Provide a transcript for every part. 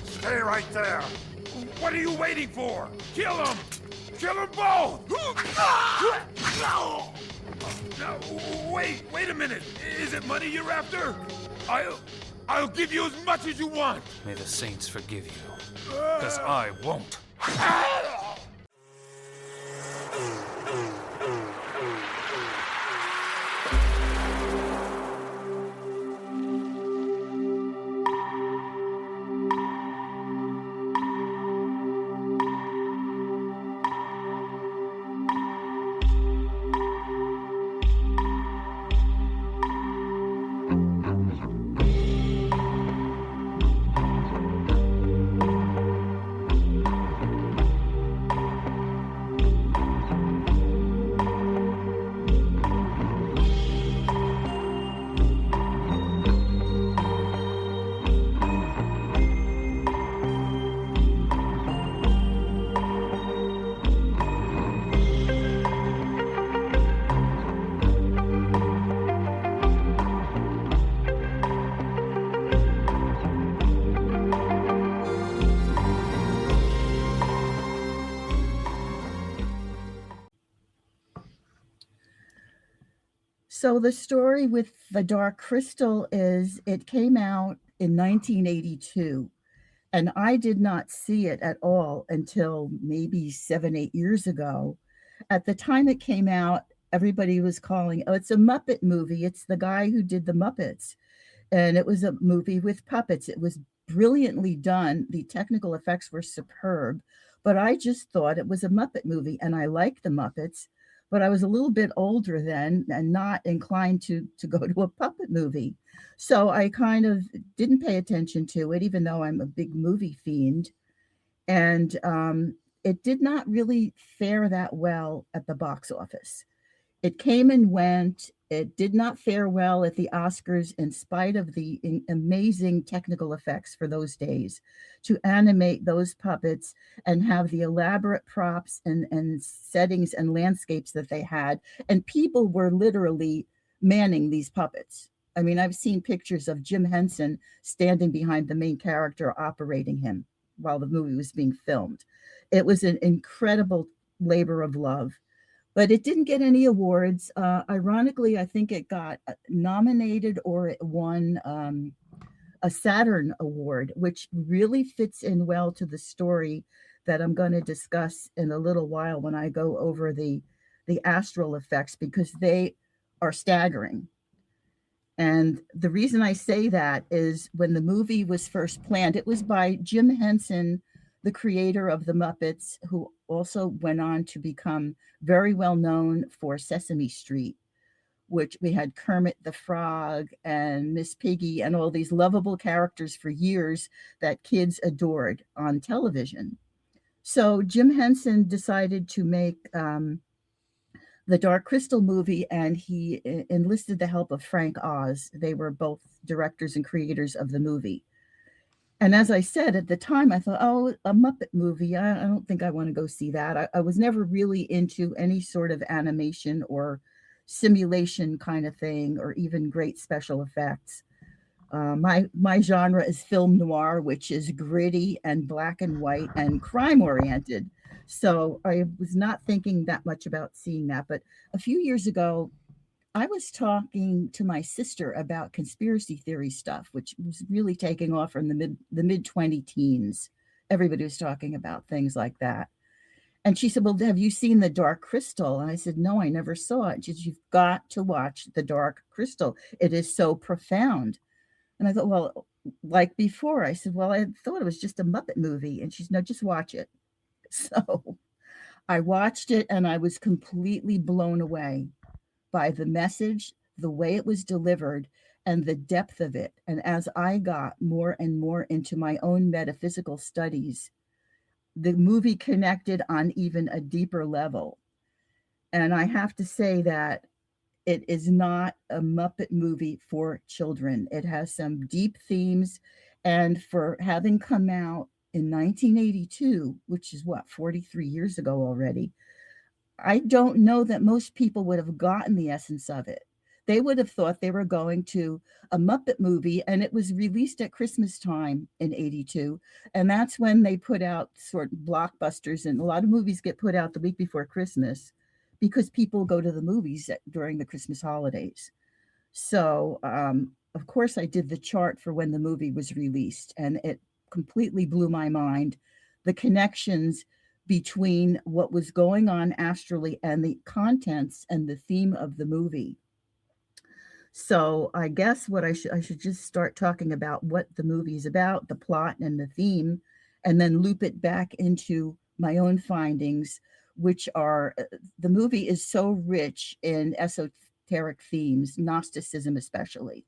Stay right there. What are you waiting for? Kill them! Kill them both! No, wait a minute. Is it money you're after? I'll give you as much as you want. May the saints forgive you, because I won't. So the story with the Dark Crystal is it came out in 1982, and I did not see it at all until maybe 7-8 years ago. At the time it came out, everybody was calling, oh, it's a Muppet movie. It's the guy who did the Muppets. And it was a movie with puppets. It was brilliantly done. The technical effects were superb, but I just thought it was a Muppet movie, and I liked the Muppets. But I was a little bit older then and not inclined to go to a puppet movie. So I kind of didn't pay attention to it, even though I'm a big movie fiend. And it did not really fare that well at the box office. It came and went. It did not fare well at the Oscars in spite of the amazing technical effects for those days to animate those puppets and have the elaborate props and settings and landscapes that they had. And people were literally manning these puppets. I mean, I've seen pictures of Jim Henson standing behind the main character operating him while the movie was being filmed. It was an incredible labor of love. But it didn't get any awards. Ironically, I think it got nominated or it won a Saturn Award, which really fits in well to the story that I'm going to discuss in a little while when I go over the astral effects, because they are staggering. And the reason I say that is when the movie was first planned, it was by Jim Henson, the creator of the Muppets, who also went on to become very well known for Sesame Street, which we had Kermit the Frog and Miss Piggy and all these lovable characters for years that kids adored on television. So Jim Henson decided to make the Dark Crystal movie, and he enlisted the help of Frank Oz. They were both directors and creators of the movie. And as I said, at the time, I thought, oh, a Muppet movie. I don't think I want to go see that. I was never really into any sort of animation or simulation kind of thing, or even great special effects. My genre is film noir, which is gritty and black and white and crime oriented. So I was not thinking that much about seeing that. But a few years ago, I was talking to my sister about conspiracy theory stuff, which was really taking off from the mid 20 teens. Everybody was talking about things like that. And she said, well, have you seen The Dark Crystal? And I said, no, I never saw it. She said, you've got to watch The Dark Crystal. It is so profound. And I thought, well, like before, I said, well, I thought it was just a Muppet movie. And she said, no, just watch it. So I watched it and I was completely blown away by the message, the way it was delivered, and the depth of it. And as I got more and more into my own metaphysical studies, the movie connected on even a deeper level. And I have to say that it is not a Muppet movie for children. It has some deep themes. And for having come out in 1982, which is 43 years ago already, I don't know that most people would have gotten the essence of it. They would have thought they were going to a Muppet movie, and it was released at Christmas time in 82. And that's when they put out sort of blockbusters, and a lot of movies get put out the week before Christmas because people go to the movies during the Christmas holidays. So, of course, I did the chart for when the movie was released, and it completely blew my mind. The connections between what was going on astrally and the contents and the theme of the movie. So, I guess what I should just start talking about what the movie is about, the plot and the theme, and then loop it back into my own findings, which are the movie is so rich in esoteric themes, Gnosticism especially,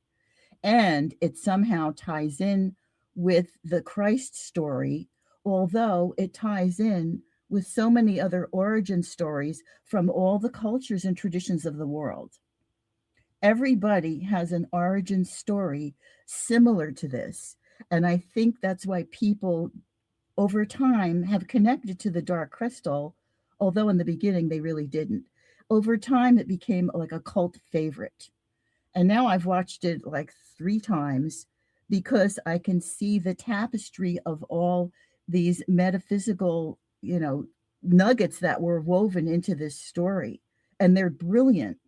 and it somehow ties in with the Christ story, although it ties in with so many other origin stories from all the cultures and traditions of the world. Everybody has an origin story similar to this. And I think that's why people over time have connected to the Dark Crystal, although in the beginning they really didn't. Over time, it became like a cult favorite. And now I've watched it like 3 times because I can see the tapestry of all these metaphysical, nuggets that were woven into this story. And they're brilliant.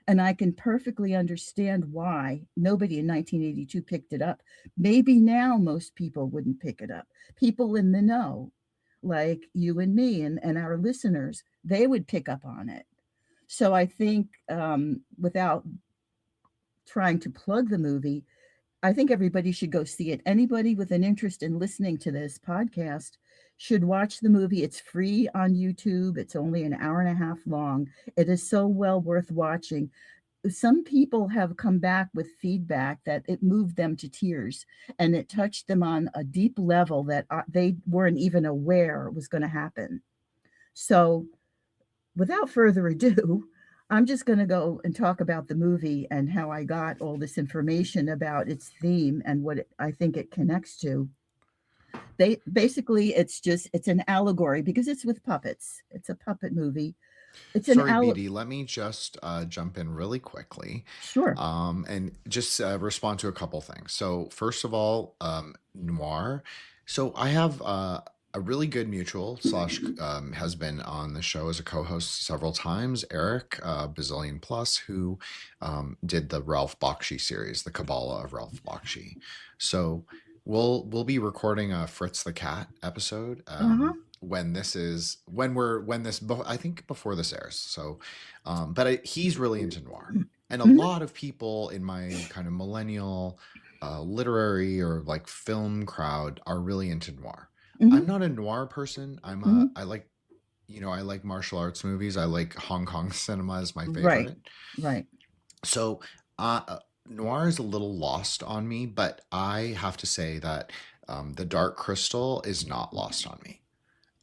And I can perfectly understand why nobody in 1982 picked it up. Maybe now most people wouldn't pick it up. People in the know, like you and me and our listeners, they would pick up on it. So I think without trying to plug the movie, I think everybody should go see it. Anybody with an interest in listening to this podcast should watch the movie. It's free on YouTube. It's only an hour and a half long. It is so well worth watching. Some people have come back with feedback that it moved them to tears and it touched them on a deep level that they weren't even aware was going to happen. So, without further ado, I'm just going to go and talk about the movie and how I got all this information about its theme and what I think it connects to. Basically, it's an allegory because it's with puppets. It's a puppet movie. It's an Sorry, BD, let me just jump in really quickly Sure. and just respond to a couple things. So first of all, noir. So I have a really good mutual slash has been on the show as a co-host several times, Eric Bazillion Plus, who did the Ralph Bakshi series, the Kabbalah of Ralph Bakshi. So we'll be recording a Fritz the Cat episode when this I think before this airs. So but he's really into noir, and a lot of people in my kind of millennial literary or like film crowd are really into noir. I'm not a noir person. I like I like martial arts movies. I like Hong Kong cinema is my favorite. Right. So noir is a little lost on me, but I have to say that The Dark Crystal is not lost on me.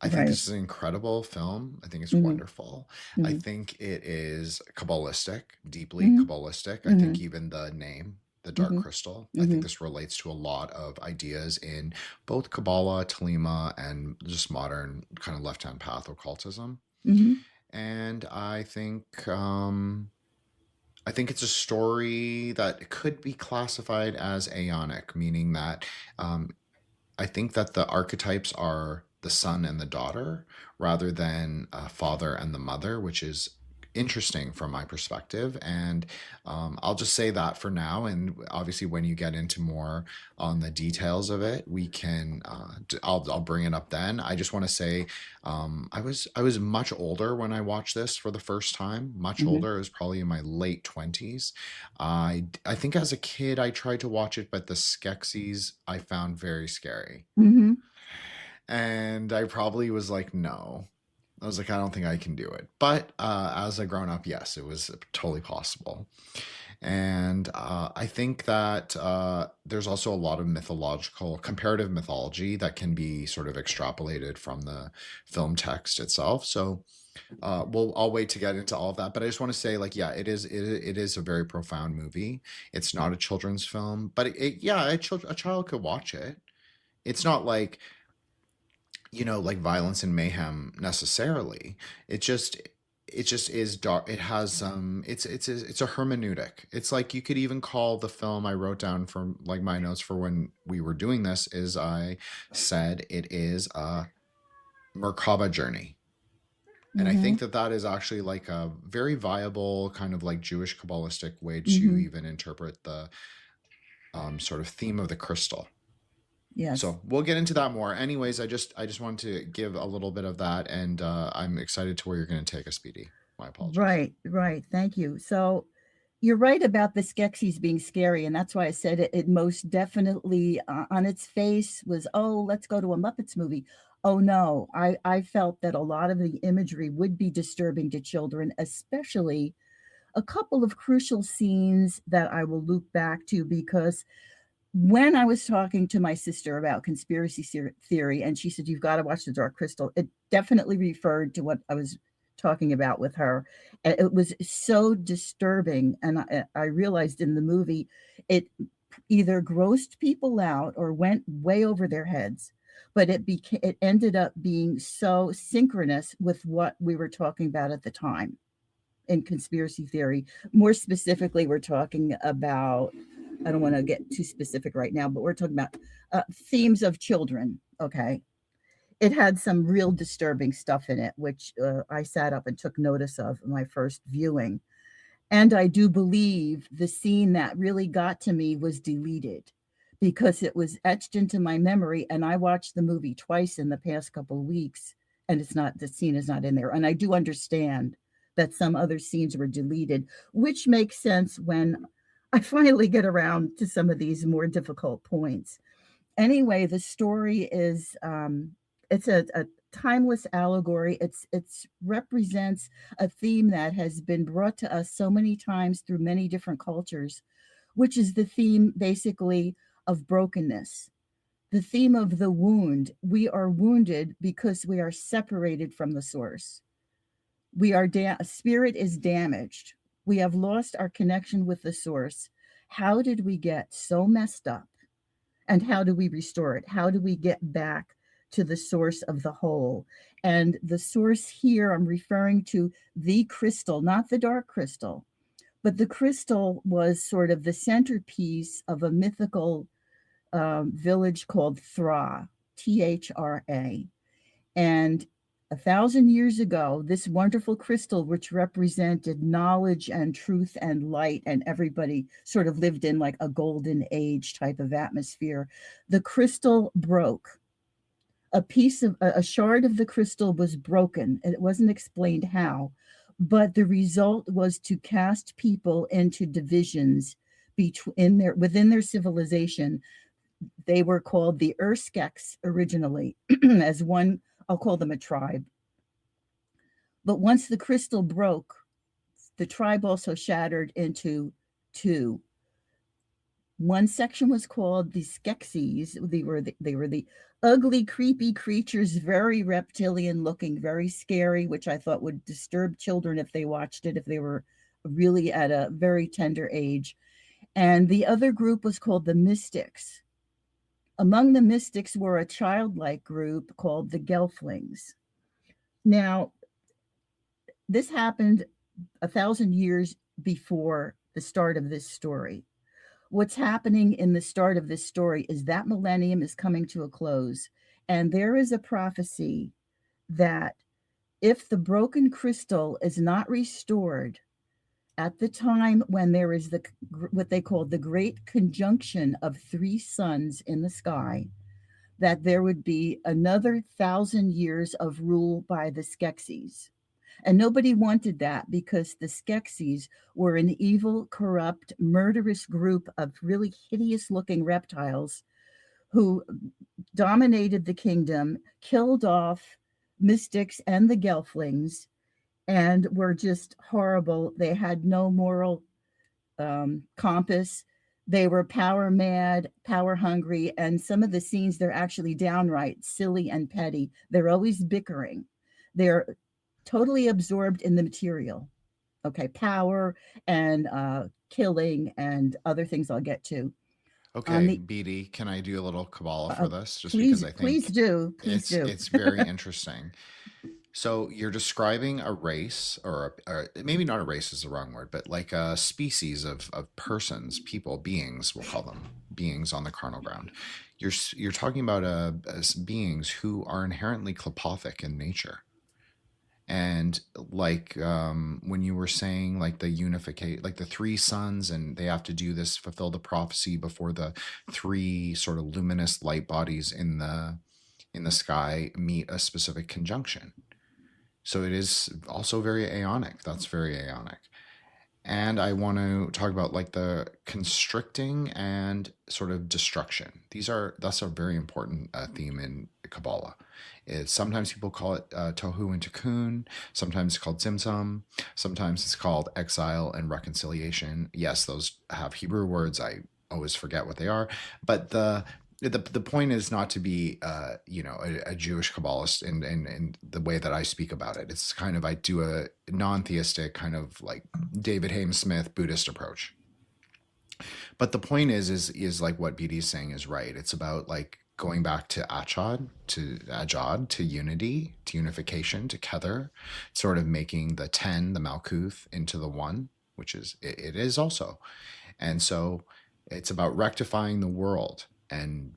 I think this is an incredible film. I think it's wonderful. I think it is Kabbalistic, deeply Kabbalistic. I think even the name, the Dark Crystal, I think this relates to a lot of ideas in both Kabbalah, Telema, and just modern kind of left-hand path occultism. And I think it's a story that could be classified as Aeonic, meaning that I think that the archetypes are the son and the daughter rather than father and the mother, which is interesting from my perspective. And I'll just say that for now. And obviously, when you get into more on the details of it, we can. I'll bring it up then. I just want to say, I was much older when I watched this for the first time. Much older. It was probably in my late 20s. I think as a kid I tried to watch it, but the Skeksis I found very scary. And I probably was like, no. I was like, I don't think I can do it. But as a grown up, yes, it was totally possible. And I think that there's also a lot of comparative mythology that can be sort of extrapolated from the film text itself. So I'll wait to get into all of that. But I just want to say, like, yeah, it is a very profound movie. It's not a children's film, but a child could watch it. It's not like, like violence and mayhem necessarily. It just, it just is dark. It has it's a hermeneutic. It's like you could even call the film, I wrote down from like my notes for when we were doing this, is I said it is a Merkaba journey. And I think that that is actually like a very viable kind of like Jewish Kabbalistic way to even interpret the sort of theme of the crystal. Yes. So we'll get into that more. Anyways, I just wanted to give a little bit of that, and I'm excited to where you're going to take us, Speedy. My apologies. Right. Thank you. So you're right about the Skeksis being scary, and that's why I said it most definitely on its face was, oh, let's go to a Muppets movie. Oh no, I felt that a lot of the imagery would be disturbing to children, especially a couple of crucial scenes that I will loop back to, because when I was talking to my sister about conspiracy theory, and she said, you've got to watch The Dark Crystal, it definitely referred to what I was talking about with her. And it was so disturbing. And I realized in the movie, it either grossed people out or went way over their heads. But it ended up being so synchronous with what we were talking about at the time in conspiracy theory. More specifically, we're talking about, I don't want to get too specific right now, but we're talking about themes of children. Okay. It had some real disturbing stuff in it, which I sat up and took notice of in my first viewing. And I do believe the scene that really got to me was deleted because it was etched into my memory. And I watched the movie twice in the past couple of weeks, and the scene is not in there. And I do understand that some other scenes were deleted, which makes sense when I finally get around to some of these more difficult points. Anyway, the story is it's a timeless allegory. It's represents a theme that has been brought to us so many times through many different cultures, which is the theme basically of brokenness, the theme of the wound. We are wounded because we are separated from the source. Spirit is damaged. We have lost our connection with the source. How did we get so messed up? And how do we restore it? How do we get back to the source of the whole? And the source here, I'm referring to the crystal, not the dark crystal, but the crystal was sort of the centerpiece of a mythical village called Thra, Thra. And 1,000 years ago, this wonderful crystal, which represented knowledge and truth and light, and everybody sort of lived in like a golden age type of atmosphere, the crystal broke. A shard of the crystal was broken, and it wasn't explained how, but the result was to cast people into divisions within their civilization. They were called the Urskeks originally, as one, I'll call them a tribe. But once the crystal broke, the tribe also shattered into two. One section was called the Skeksis. They were the ugly, creepy creatures, very reptilian looking, very scary, which I thought would disturb children if they watched it, if they were really at a very tender age. And the other group was called the Mystics. Among the Mystics were a childlike group called the Gelflings. Now, this happened 1,000 years before the start of this story. What's happening in the start of this story is that millennium is coming to a close, and there is a prophecy that if the broken crystal is not restored at the time when there is what they call the great conjunction of three suns in the sky, that there would be another 1,000 years of rule by the Skeksis. And nobody wanted that because the Skeksis were an evil, corrupt, murderous group of really hideous looking reptiles who dominated the kingdom, killed off mystics and the Gelflings, and were just horrible. They had no moral compass. They were power mad, power hungry, and some of the scenes, they're actually downright silly and petty. They're always bickering. They're totally absorbed in the material. Okay, power and killing and other things I'll get to. Okay, BD, can I do a little Kabbalah for this? Just please, because I think please do. It's very interesting. So you're describing a race, or maybe not a race is the wrong word, but like a species of persons, people, beings, we'll call them beings on the carnal ground. You're talking about beings who are inherently klipothic in nature. And like when you were saying like the unification, like the three suns, and they have to do this, fulfill the prophecy before the three sort of luminous light bodies in the sky meet a specific conjunction. So it is also very Aeonic. That's very Aeonic. And I want to talk about like the constricting and sort of destruction. That's a very important theme in Kabbalah. Sometimes people call it tohu and tikkun. Sometimes it's called tzimtzum. Sometimes it's called exile and reconciliation. Yes, those have Hebrew words. I always forget what they are. But the point is not to be a Jewish Kabbalist in the way that I speak about it. It's kind of, I do a non-theistic kind of like David Haim Smith Buddhist approach. But the point is like what BD is saying is right. It's about like going back to Achad, to unity, to unification, to Kether, sort of making the 10, the Malkuth, into the one, which is it is also. And so it's about rectifying the world.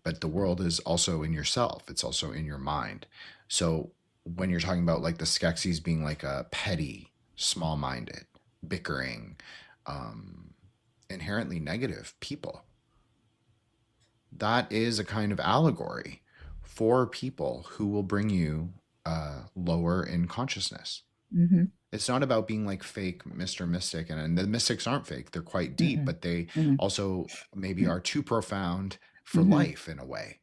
But the world is also in yourself. It's also in your mind. So when you're talking about like the Skeksis being like a petty, small-minded, bickering, inherently negative people, that is a kind of allegory for people who will bring you lower in consciousness. Mm-hmm. It's not about being like fake Mr. Mystic, and the mystics aren't fake. They're quite deep, but they also maybe are too profound for life in a way.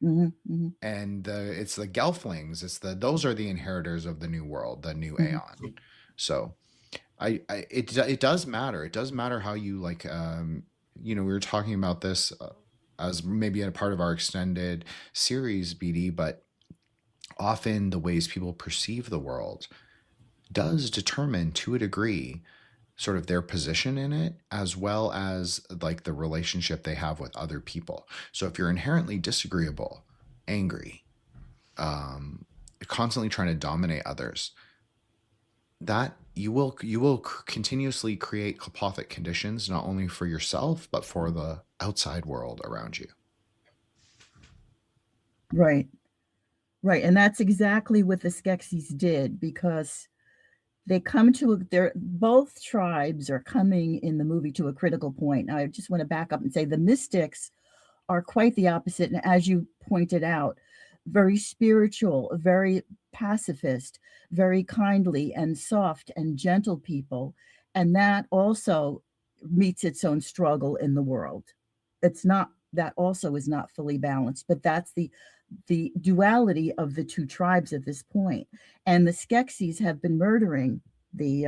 And it's the Gelflings. Those are the inheritors of the new world, the new Aeon. So it does matter. It does matter how you like, we were talking about this as maybe a part of our extended series, BD, but often the ways people perceive the world does determine to a degree sort of their position in it, as well as like the relationship they have with other people. So if you're inherently disagreeable, angry, constantly trying to dominate others, that you will continuously create klipothic conditions, not only for yourself, but for the outside world around you. Right. And that's exactly what the Skeksis did, because they come both tribes are coming in the movie to a critical point. Now, I just want to back up and say the mystics are quite the opposite. And as you pointed out, very spiritual, very pacifist, very kindly and soft and gentle people. And that also meets its own struggle in the world. That also is not fully balanced, but that's the duality of the two tribes at this point. And the Skeksis have been murdering the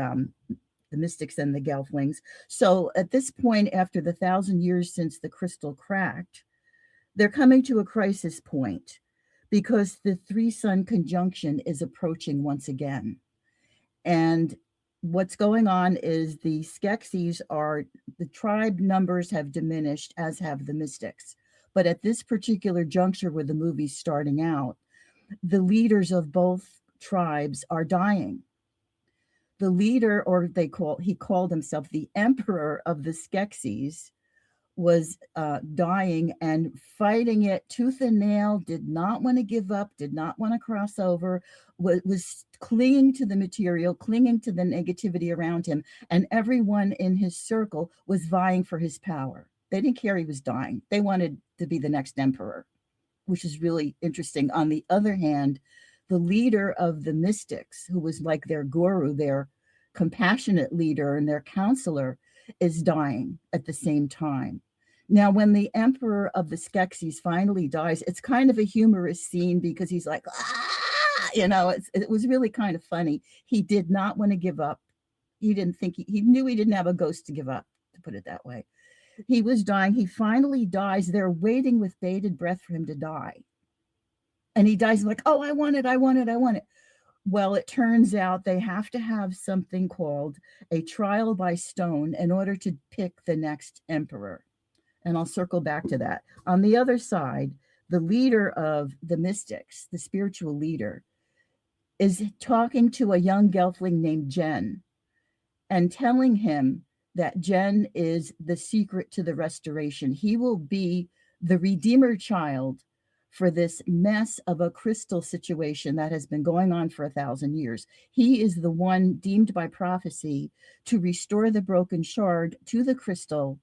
mystics and the Gelflings. So at this point, after the 1,000 years since the crystal cracked, they're coming to a crisis point because the three-sun conjunction is approaching once again. And what's going on is the Skeksis the tribe numbers have diminished, as have the mystics. But at this particular juncture where the movie's starting out, the leaders of both tribes are dying. The leader, he called himself the emperor of the Skeksis, was dying and fighting it tooth and nail, did not want to give up, did not want to cross over, was clinging to the material, clinging to the negativity around him, and everyone in his circle was vying for his power. They didn't care he was dying. They wanted to be the next emperor, which is really interesting. On the other hand, the leader of the mystics, who was like their guru, their compassionate leader and their counselor, is dying at the same time. Now, when the emperor of the Skeksis finally dies, it's kind of a humorous scene because he's like, it was really kind of funny. He did not want to give up. He didn't think he knew he didn't have a ghost to give up, to put it that way. He was dying. He finally dies. They're waiting with bated breath for him to die. And he dies like, oh, I want it. Well, it turns out they have to have something called a trial by stone in order to pick the next emperor. And I'll circle back to that. On the other side, the leader of the mystics, the spiritual leader, is talking to a young gelfling named Jen and telling him that Jen is the secret to the restoration. He will be the Redeemer child for this mess of a crystal situation that has been going on for 1,000 years. He is the one deemed by prophecy to restore the broken shard to the crystal,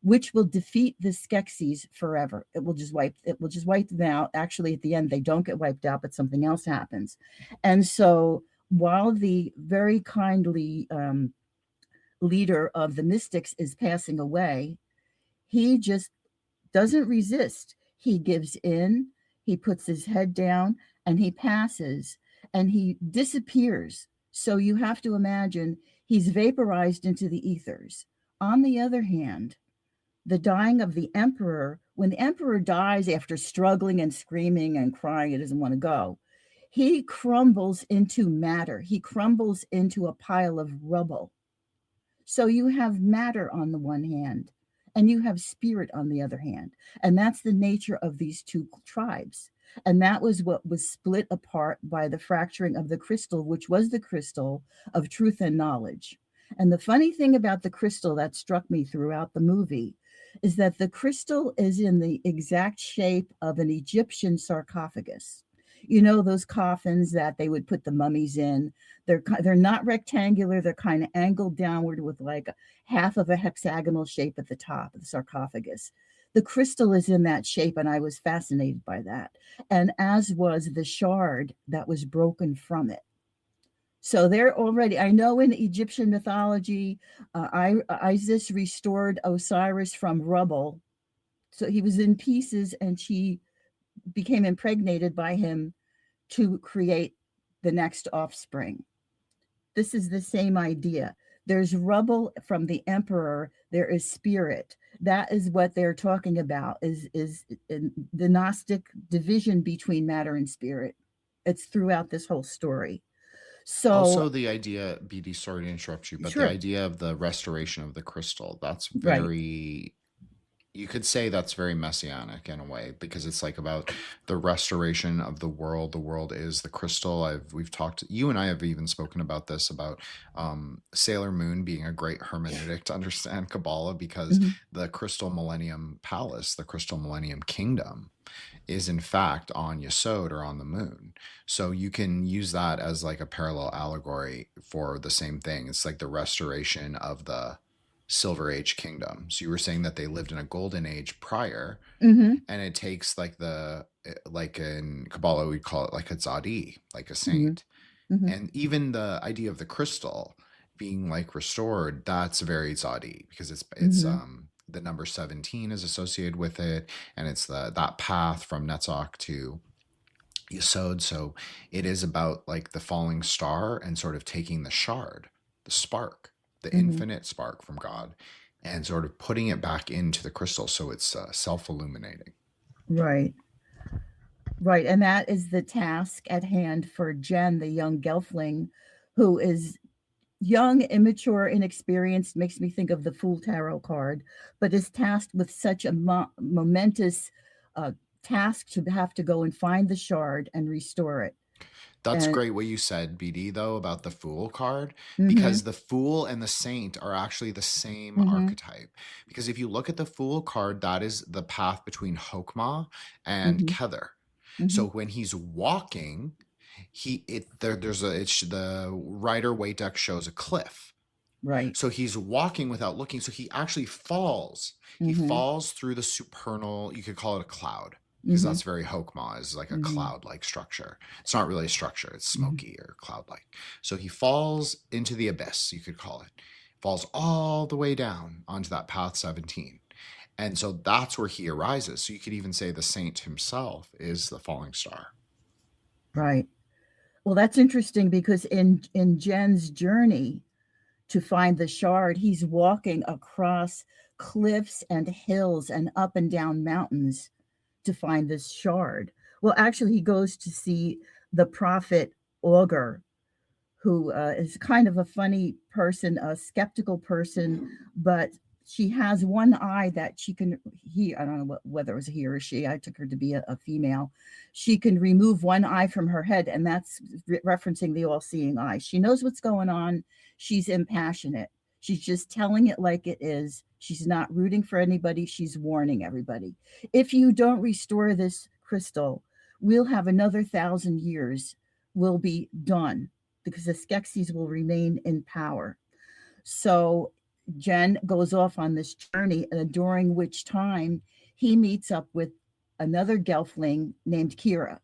which will defeat the Skeksis forever. It will just wipe them out. Actually, at the end, they don't get wiped out, but something else happens. And so while the very kindly leader of the mystics is passing away, he just doesn't resist. He gives in, he puts his head down, and he passes, and he disappears. So you have to imagine he's vaporized into the ethers. On the other hand, the dying of the emperor, when the emperor dies after struggling and screaming and crying, he doesn't want to go, he crumbles into matter. He crumbles into a pile of rubble. So you have matter on the one hand, and you have spirit on the other hand. And that's the nature of these two tribes. And that was what was split apart by the fracturing of the crystal, which was the crystal of truth and knowledge. And the funny thing about the crystal that struck me throughout the movie is that the crystal is in the exact shape of an Egyptian sarcophagus. You know, those coffins that they would put the mummies in. They're not rectangular. They're kind of angled downward with like half of a hexagonal shape at the top of the sarcophagus. The crystal is in that shape, and I was fascinated by that. And as was the shard that was broken from it. So they're already, I know in Egyptian mythology, Isis restored Osiris from rubble. So he was in pieces, and she became impregnated by him to create the next offspring. This is the same idea. There's rubble from the emperor. There is spirit. That is what they're talking about, is the Gnostic division between matter and spirit. It's throughout this whole story. So Also, the idea, BD, sorry to interrupt you, but the sure, idea of the restoration of the crystal, that's right. very, you could say that's very messianic in a way, because it's like about the restoration of the world. The world is the crystal. We've talked, you and I have even spoken about this, about Sailor Moon being a great hermeneutic to understand Kabbalah, because Mm-hmm. the Crystal Millennium Palace, the Crystal Millennium Kingdom, is in fact on Yesod, or on the moon. So you can use that as like a parallel allegory for the same thing. It's like the restoration of the Silver Age kingdom. So you were saying that they lived in a golden age prior, Mm-hmm. and it takes like like in Kabbalah, we call it like a tzadi, like a Mm-hmm. saint. Mm-hmm. And even the idea of the crystal being like restored, that's very tzadi, because it's Mm-hmm. the number 17 is associated with it, and it's that path from Netzach to Yesod. So it is about like the falling star and sort of taking the shard, the spark, the Mm-hmm. infinite spark from God, and sort of putting it back into the crystal, so it's self-illuminating. Right. Right. And that is the task at hand for Jen, the young gelfling, who is young, immature, inexperienced, makes me think of the Fool Tarot card, but is tasked with such a momentous uh, task to have to go and find the shard and restore it. That's And great what you said, BD, though, about the Fool card, mm-hmm, because the Fool and the Saint are actually the same mm-hmm, archetype. Because if you look at the Fool card, that is the path between Hokmah and mm-hmm, Kether. mm-hmm, So when he's walking, the rider weight deck shows a cliff. right. So he's walking without looking. So he actually falls. He Mm-hmm, falls through the supernal, you could call it a cloud, because mm-hmm, that's very Hokmah, is like a mm-hmm, cloud-like structure. It's not really a structure, it's mm-hmm. smoky or cloud-like. So he falls into the abyss, you could call it. Falls all the way down onto that path 17. And so that's where he arises. So you could even say the saint himself is the falling star. Right. Well, that's interesting because in Jen's journey to find the shard, he's walking across cliffs and hills and up and down mountains to find this shard. Well, actually, he goes to see the prophet Augur, who is kind of a funny person, a skeptical person, but she has one eye that she can, I don't know whether it was a he or she, I took her to be a female. She can remove one eye from her head, and that's referencing the all-seeing eye. She knows what's going on. She's impassionate. She's just telling it like it is. She's not rooting for anybody. She's warning everybody. If you don't restore this crystal, we'll have another 1,000 years. We'll be done because the Skeksis will remain in power. So Jen goes off on this journey, during which time he meets up with another Gelfling named Kira.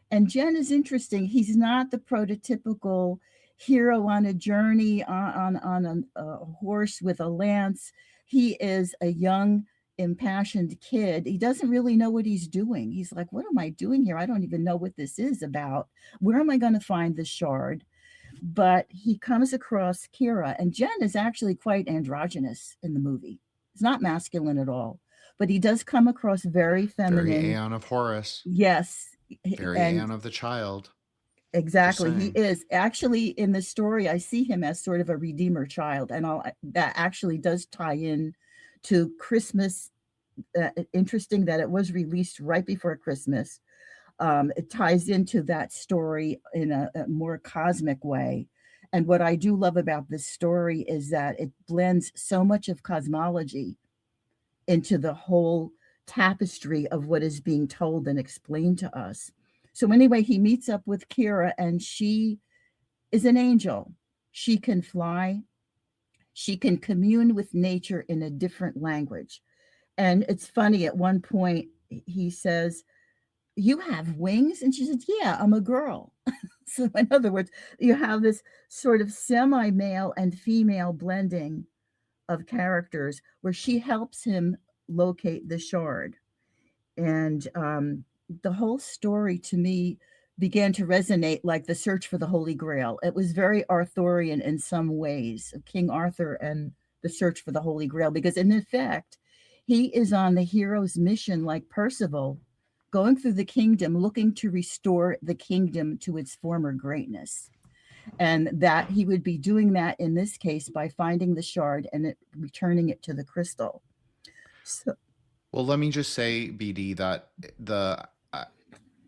And Jen is interesting. He's not the prototypical hero on a journey on a horse with a lance. He is a young, impassioned kid. He doesn't really know what he's doing. He's like, what am I doing here? I don't even know what this is about. Where am I going to find the shard? But he comes across Kira, and Jen is actually quite androgynous in the movie. He's not masculine at all, but he does come across very feminine. Very Aeon of Horus. Yes. Very Aeon of the child. Exactly. He is. Actually, in the story, I see him as sort of a redeemer child, and that actually does tie in to Christmas. Interesting that it was released right before Christmas. It ties into that story in a more cosmic way. And what I do love about this story is that it blends so much of cosmology into the whole tapestry of what is being told and explained to us. So anyway, he meets up with Kira, and she is an angel. She can fly. She can commune with nature in a different language. And it's funny, at one point, he says, you have wings? And she says, yeah, I'm a girl. So in other words, you have this sort of semi-male and female blending of characters where she helps him locate the shard. And the whole story to me began to resonate like the search for the Holy Grail. It was very Arthurian in some ways, of King Arthur and the search for the Holy Grail, because in effect, he is on the hero's mission like Percival, going through the kingdom, looking to restore the kingdom to its former greatness. And that he would be doing that in this case by finding the shard and returning it to the crystal. So, well, let me just say, BD, that the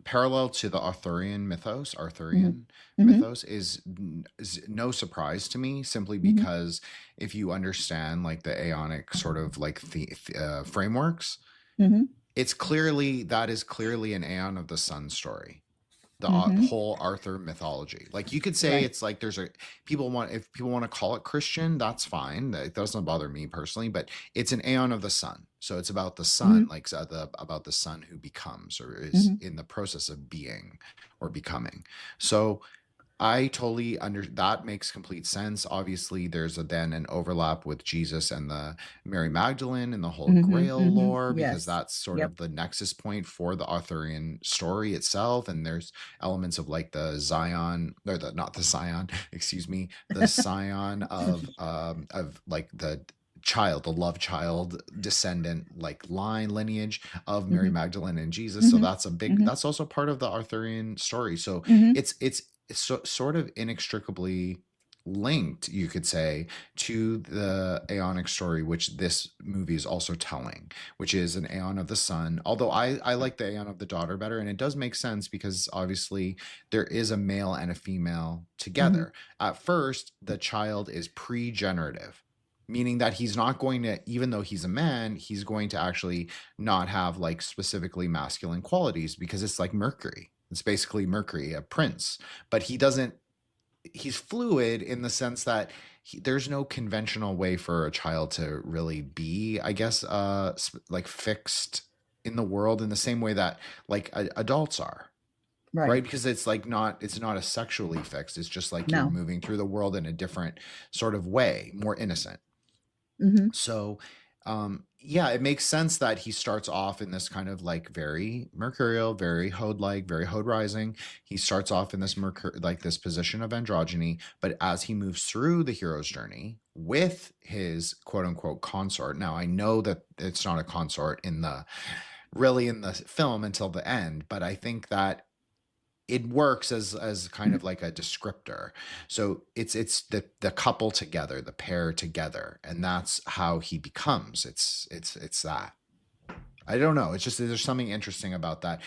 parallel to the Arthurian mythos, is no surprise to me, simply because if you understand like the Aeonic sort of like the frameworks, it's clearly, that is clearly an Aeon of the Sun story. The whole Arthur mythology. Like you could say it's like there's if people want to call it Christian, that's fine. That doesn't bother me personally, but it's an Aeon of the Sun. So it's about the sun, like about the sun who becomes or is in the process of being or becoming. So I totally that makes complete sense. Obviously, there's then an overlap with Jesus and the Mary Magdalene and the whole Grail lore, because that's sort of the nexus point for the Arthurian story itself. And there's elements of like the Zion, or not the Zion, excuse me, the Scion of like the child, the love child descendant, like lineage of Mary Magdalene and Jesus. So that's a big, that's also part of the Arthurian story. So it's sort of inextricably linked, you could say, to the Aeonic story, which this movie is also telling, which is an Aeon of the Sun. Although I like the Aeon of the daughter better, and it does make sense because obviously there is a male and a female together. At first, the child is pre-generative, meaning that he's not going to, even though he's a man, he's going to actually not have like specifically masculine qualities, because it's like Mercury. It's basically Mercury, a prince, but he's fluid in the sense that there's no conventional way for a child to really be, I guess, like fixed in the world in the same way that like adults are. Right. Because it's like it's not a sexually fixed. It's just like you're moving through the world in a different sort of way, more innocent. So, yeah, it makes sense that he starts off in this kind of like very mercurial, very Hode-like, very Hode rising. He starts off in this this position of androgyny, but as he moves through the hero's journey with his quote unquote consort. Now, I know that it's not a consort in the film until the end, but I think that it works as kind of like a descriptor. So it's the couple together, the pair together, and that's how he becomes. It's that. I don't know. It's just there's something interesting about that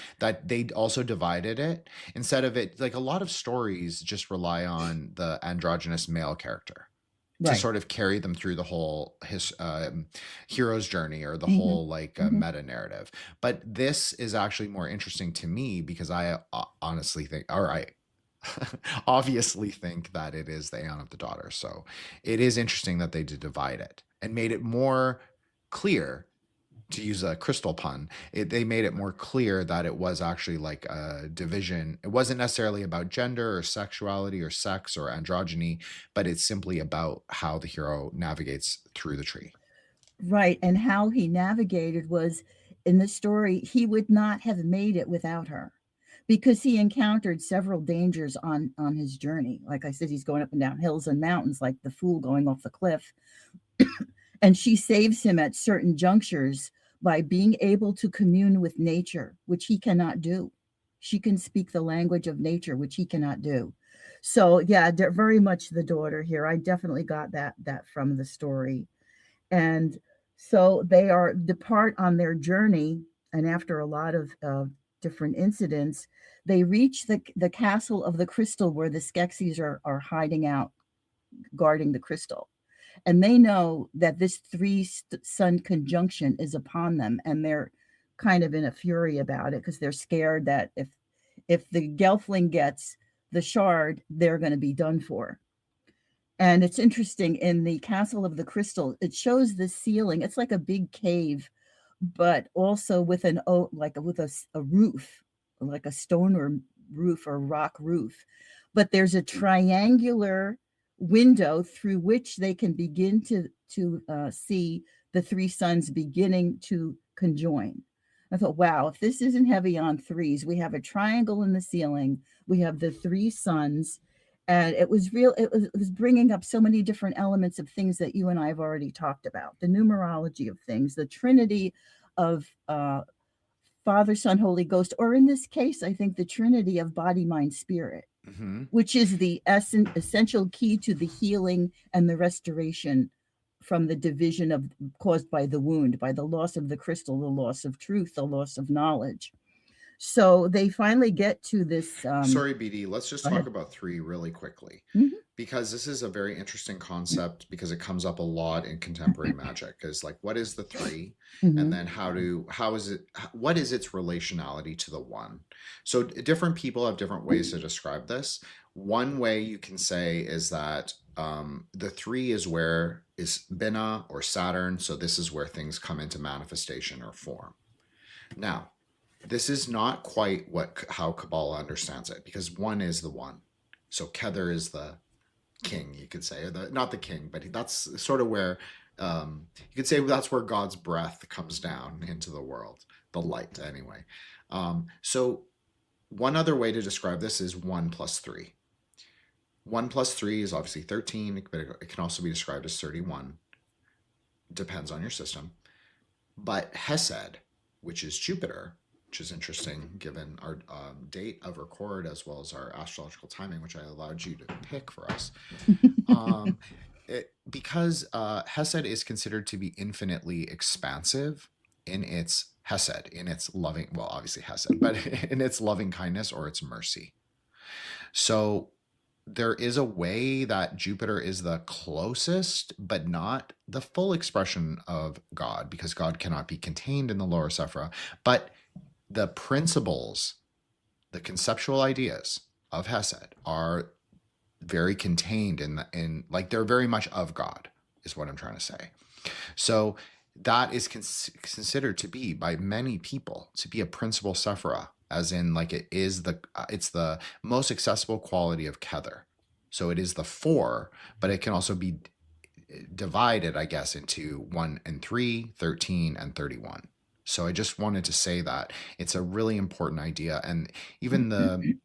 they also divided it instead of it like a lot of stories just rely on the androgynous male character to Right. sort of carry them through the whole hero's journey or the Hmm. whole like Hmm. meta narrative. But this is actually more interesting to me because I honestly think, or I obviously think that it is the Aeon of the daughter. So it is interesting that they did divide it and made it more clear, to use a crystal pun, they made it more clear that it was actually like a division. It wasn't necessarily about gender or sexuality or sex or androgyny, but it's simply about how the hero navigates through the tree. Right. And how he navigated was in the story, he would not have made it without her because he encountered several dangers on his journey. Like I said, he's going up and down hills and mountains like the fool going off the cliff. And she saves him at certain junctures by being able to commune with nature, which he cannot do. She can speak the language of nature, which he cannot do. So yeah, they're very much the daughter here. I definitely got that from the story. And so they are depart on their journey, and after a lot of different incidents, they reach the castle of the crystal where the Skeksis are hiding out, guarding the crystal. And they know that this sun conjunction is upon them, and they're kind of in a fury about it because they're scared that if the Gelfling gets the shard, they're going to be done for. And it's interesting, in the castle of the crystal, it shows the ceiling. It's like a big cave, but also with a roof, like a stone or roof or rock roof. But there's a triangular window through which they can begin to see the three suns beginning to conjoin. I thought, wow, if this isn't heavy on threes, we have a triangle in the ceiling, we have the three suns, and it was bringing up so many different elements of things that you and I have already talked about, the numerology of things, the trinity of Father, Son, Holy Ghost, or in this case, I think the trinity of body, mind, spirit, which is the essential key to the healing and the restoration from the division caused by the wound, by the loss of the crystal, the loss of truth, the loss of knowledge. So they finally get to this. Sorry, BD. Let's just talk about three really quickly, because this is a very interesting concept because it comes up a lot in contemporary magic. Is like, what is the three, and then what is its relationality to the one? So different people have different ways to describe this. One way you can say is that the three is where is Binah or Saturn. So this is where things come into manifestation or form. Now, this is not quite how Kabbalah understands it, because one is the one. So Kether is the king, you could say, or not the king, but that's sort of where you could say that's where God's breath comes down into the world, the light, anyway. So one other way to describe this is 1 plus 3. 1 plus 3 is obviously 13, but it can also be described as 31. Depends on your system. But Hesed, which is Jupiter, which is interesting given our date of record as well as our astrological timing, which I allowed you to pick for us. Because Hesed is considered to be infinitely expansive in its Hesed, in its loving, well, obviously Hesed, but in its loving kindness or its mercy. So there is a way that Jupiter is the closest, but not the full expression of God, because God cannot be contained in the lower Sephira. But the principles, the conceptual ideas of Hesed are very contained in like they're very much of God, is what I'm trying to say. So that is considered to be by many people to be a principal Sephira, as in like it's the most accessible quality of Kether. So it is the 4, but it can also be divided, I guess, into 1 and 3, 13, and 31. So I just wanted to say that it's a really important idea. And even the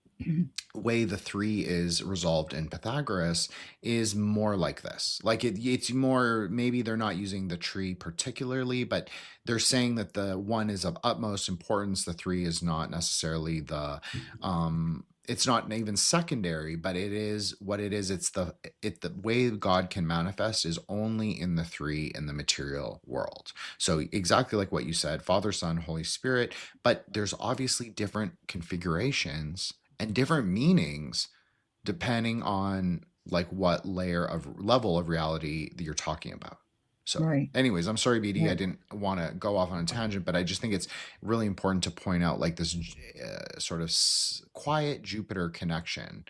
way the 3 is resolved in Pythagoras is more like this. Like it's more, maybe they're not using the tree particularly, but they're saying that the 1 is of utmost importance. The 3 is not necessarily it's not even secondary, but it is what it is. It's the way God can manifest is only in the three in the material world. So exactly like what you said, Father, Son, Holy Spirit, but there's obviously different configurations and different meanings depending on like what level of reality that you're talking about. So Right. anyways, I'm sorry, BD, I Right. didn't want to go off on a tangent, but I just think it's really important to point out like this sort of quiet Jupiter connection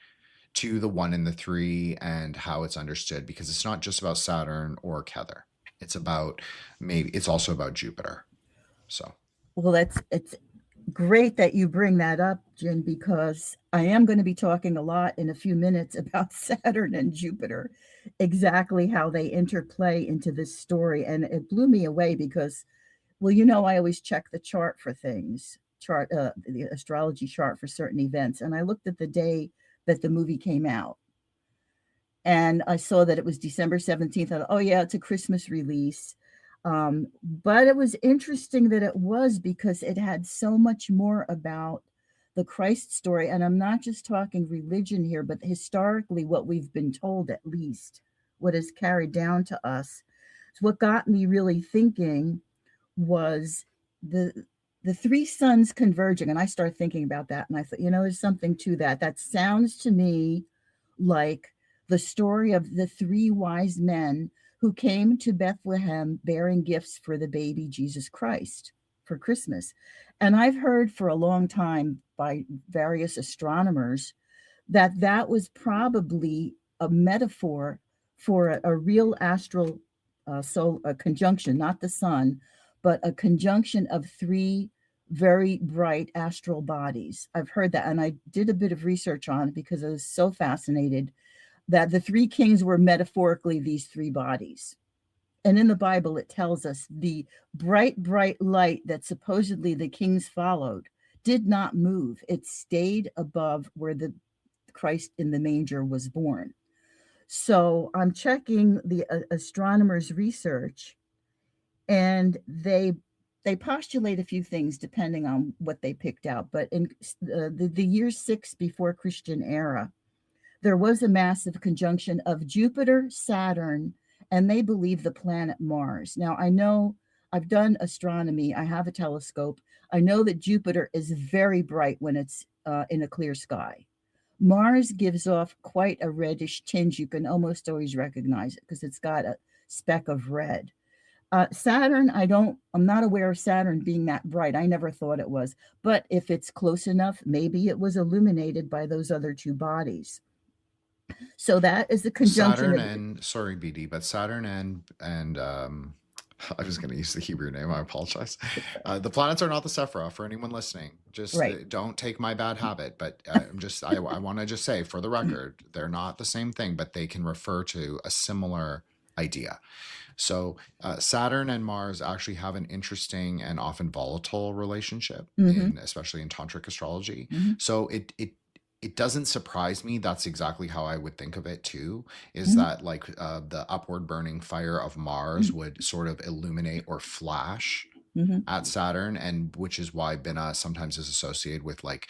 to the one and the three and how it's understood, because it's not just about Saturn or Kether. It's also about Jupiter. So Well, it's great that you bring that up, Jin, because I am going to be talking a lot in a few minutes about Saturn and Jupiter, exactly how they interplay into this story. And it blew me away because, well, I always check the chart for things, the astrology chart for certain events. And I looked at the day that the movie came out. And I saw that it was December 17th. I thought, oh, yeah, it's a Christmas release. But it was interesting that it was, because it had so much more about the Christ story. And I'm not just talking religion here, but historically, what we've been told, at least, what is carried down to us. So what got me really thinking was the three suns converging. And I started thinking about that. And I thought, there's something to that. That sounds to me like the story of the three wise men who came to Bethlehem bearing gifts for the baby Jesus Christ for Christmas. And I've heard for a long time by various astronomers that that was probably a metaphor for a real astral a conjunction, not the sun, but a conjunction of three very bright astral bodies. I've heard that, and I did a bit of research on it because I was so fascinated that the three kings were metaphorically these three bodies. And in the Bible, it tells us the bright, bright light that supposedly the kings followed did not move. It stayed above where the Christ in the manger was born. So I'm checking the astronomers' research, and they postulate a few things depending on what they picked out. But in the year 6 before Christian era, there was a massive conjunction of Jupiter, Saturn, and they believe the planet Mars. Now, I know I've done astronomy. I have a telescope. I know that Jupiter is very bright when it's in a clear sky. Mars gives off quite a reddish tinge. You can almost always recognize it because it's got a speck of red. Saturn, I'm not aware of Saturn being that bright. I never thought it was. But if it's close enough, maybe it was illuminated by those other two bodies. So that is the conjunction. Sorry, BD, but Saturn and I was going to use the Hebrew name. I apologize. The planets are not the Sephiroth for anyone listening. Just don't take my bad habit. But I want to just say for the record, they're not the same thing, but they can refer to a similar idea. So Saturn and Mars actually have an interesting and often volatile relationship, especially in tantric astrology. So it doesn't surprise me. That's exactly how I would think of it too, is that like the upward burning fire of Mars would sort of illuminate or flash at Saturn, and which is why Binah sometimes is associated with like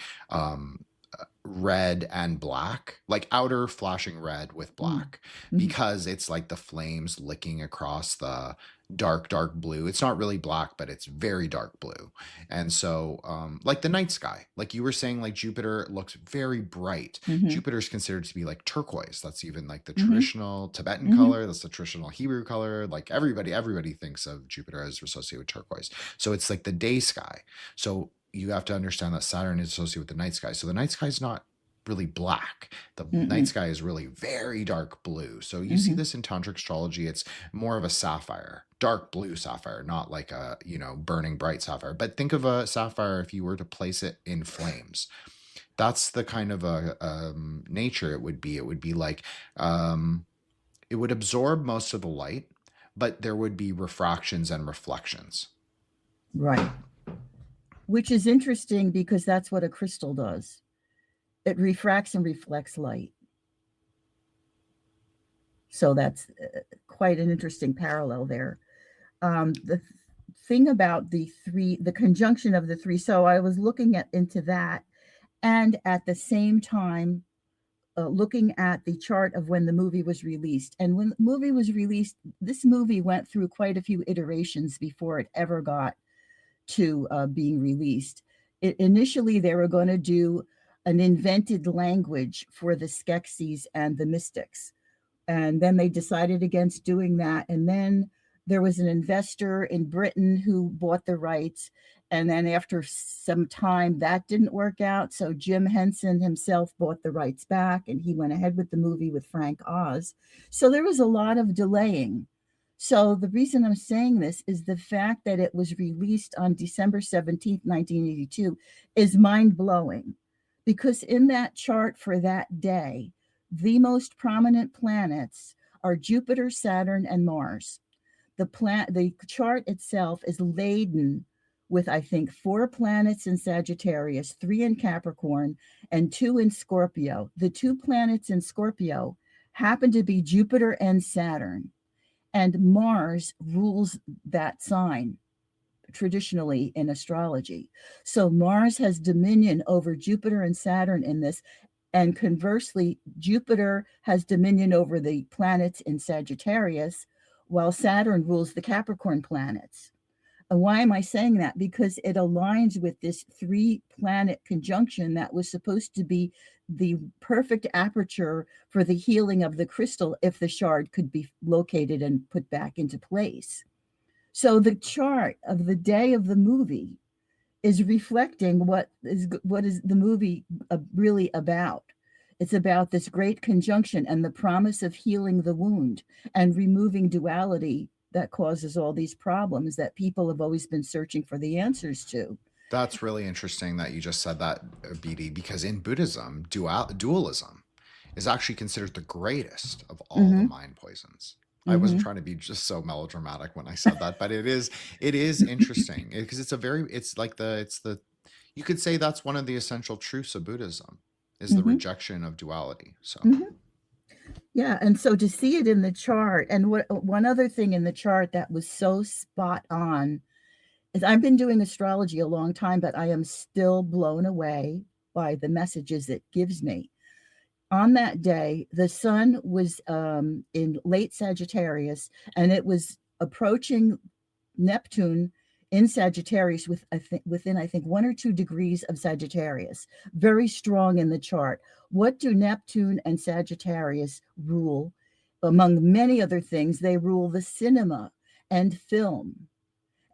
red and black, like outer flashing red with black, because it's like the flames licking across the dark blue. It's not really black, but it's very dark blue. And so like the night sky, like you were saying, like Jupiter looks very bright. Jupiter is considered to be like turquoise. That's even like the traditional Tibetan color. That's the traditional Hebrew color. Like everybody thinks of Jupiter as associated with turquoise. So it's like the day sky. So you have to understand that Saturn is associated with the night sky. So the night sky is not really black. The night sky is really very dark blue. So you see this in tantric astrology. It's more of a sapphire, dark blue sapphire, not like a, burning bright sapphire. But think of a sapphire if you were to place it in flames. That's the kind of a nature it would be. It would be like, it would absorb most of the light, but there would be refractions and reflections. Right. Which is interesting because that's what a crystal does. It refracts and reflects light. So that's quite an interesting parallel there. The thing about the conjunction of the three, so I was looking into that, and at the same time, looking at the chart of when the movie was released. And when the movie was released, this movie went through quite a few iterations before it ever got to being released. Initially, they were going to do an invented language for the Skeksis and the mystics. And then they decided against doing that. And then there was an investor in Britain who bought the rights. And then after some time, that didn't work out. So Jim Henson himself bought the rights back, and he went ahead with the movie with Frank Oz. So there was a lot of delaying. So the reason I'm saying this is the fact that it was released on December 17th, 1982 is mind-blowing, because in that chart for that day, the most prominent planets are Jupiter, Saturn, and Mars. The chart itself is laden with, I think, 4 planets in Sagittarius, 3 in Capricorn, and 2 in Scorpio. The 2 planets in Scorpio happen to be Jupiter and Saturn. And Mars rules that sign traditionally in astrology. So Mars has dominion over Jupiter and Saturn in this. And conversely, Jupiter has dominion over the planets in Sagittarius, while Saturn rules the Capricorn planets. And why am I saying that? Because it aligns with this 3-planet conjunction that was supposed to be the perfect aperture for the healing of the crystal if the shard could be located and put back into place. So the chart of the day of the movie is reflecting what is the movie really about. It's about this great conjunction and the promise of healing the wound and removing duality that causes all these problems that people have always been searching for the answers to. That's really interesting that you just said that, BD, because in Buddhism, dualism is actually considered the greatest of all the mind poisons. I wasn't trying to be just so melodramatic when I said that, but it is interesting because you could say that's one of the essential truths of Buddhism is the rejection of duality. So yeah, and so to see it in the chart, and one other thing in the chart that was so spot on is I've been doing astrology a long time, but I am still blown away by the messages it gives me. On that day, the sun was in late Sagittarius, and it was approaching Neptune in Sagittarius within, I think, 1 or 2 degrees of Sagittarius. Very strong in the chart. What do Neptune and Sagittarius rule? Among many other things, they rule the cinema and film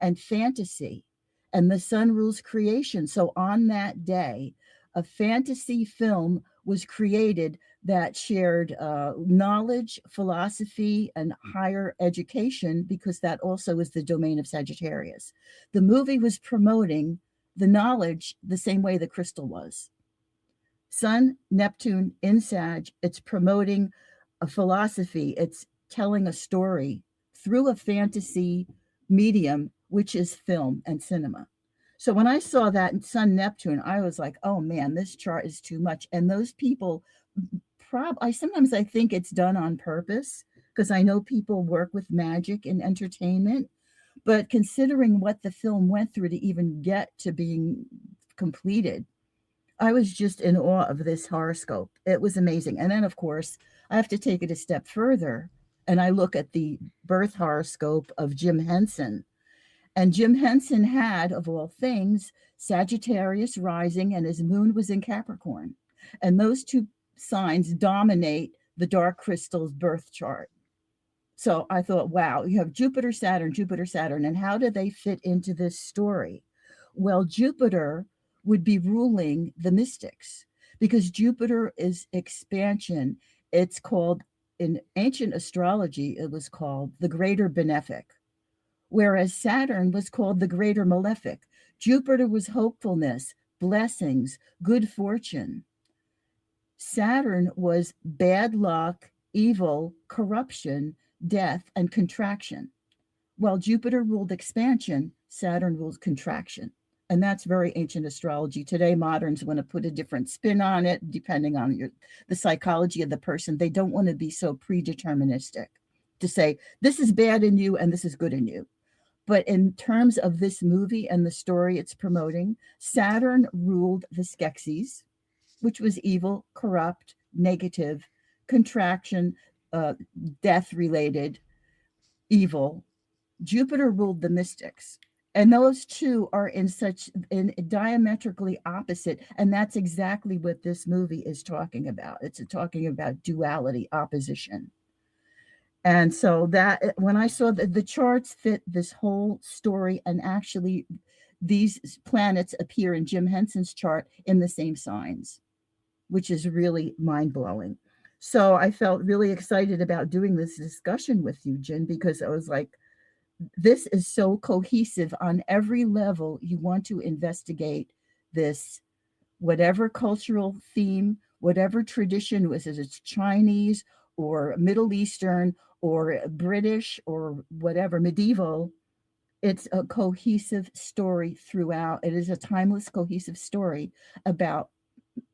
and fantasy, and the sun rules creation. So on that day, a fantasy film was created that shared knowledge, philosophy, and higher education, because that also is the domain of Sagittarius. The movie was promoting the knowledge the same way the crystal was. Sun, Neptune in Sag, it's promoting a philosophy. It's telling a story through a fantasy medium, which is film and cinema. So when I saw that Sun Neptune, I was like, oh man, this chart is too much. And those people, sometimes I think it's done on purpose, because I know people work with magic and entertainment. But considering what the film went through to even get to being completed, I was just in awe of this horoscope. It was amazing. And then, of course, I have to take it a step further, and I look at the birth horoscope of Jim Henson. And Jim Henson had, of all things, Sagittarius rising, and his moon was in Capricorn. And those 2 signs dominate the Dark Crystal's birth chart. So I thought, wow, you have Jupiter, Saturn, and how do they fit into this story? Well, Jupiter would be ruling the mystics, because Jupiter is expansion. It's called, in ancient astrology, it was called the Greater Benefic, whereas Saturn was called the Greater Malefic. Jupiter was hopefulness, blessings, good fortune. Saturn was bad luck, evil, corruption, death, and contraction. While Jupiter ruled expansion, Saturn rules contraction. And that's very ancient astrology. Today, moderns want to put a different spin on it, depending on the psychology of the person. They don't want to be so predeterministic to say, this is bad in you and this is good in you. But in terms of this movie and the story it's promoting, Saturn ruled the Skeksis, which was evil, corrupt, negative, contraction, death related, evil. Jupiter ruled the mystics. And those two are in diametrically opposite. And that's exactly what this movie is talking about. It's talking about duality, opposition. And so that when I saw the charts fit this whole story, and actually these planets appear in Jim Henson's chart in the same signs, which is really mind blowing. So I felt really excited about doing this discussion with you, Jin, because I was like, this is so cohesive on every level. You want to investigate this, whatever cultural theme, whatever tradition was, is it's Chinese or Middle Eastern or British or whatever, medieval, it's a cohesive story throughout. It is a timeless, cohesive story about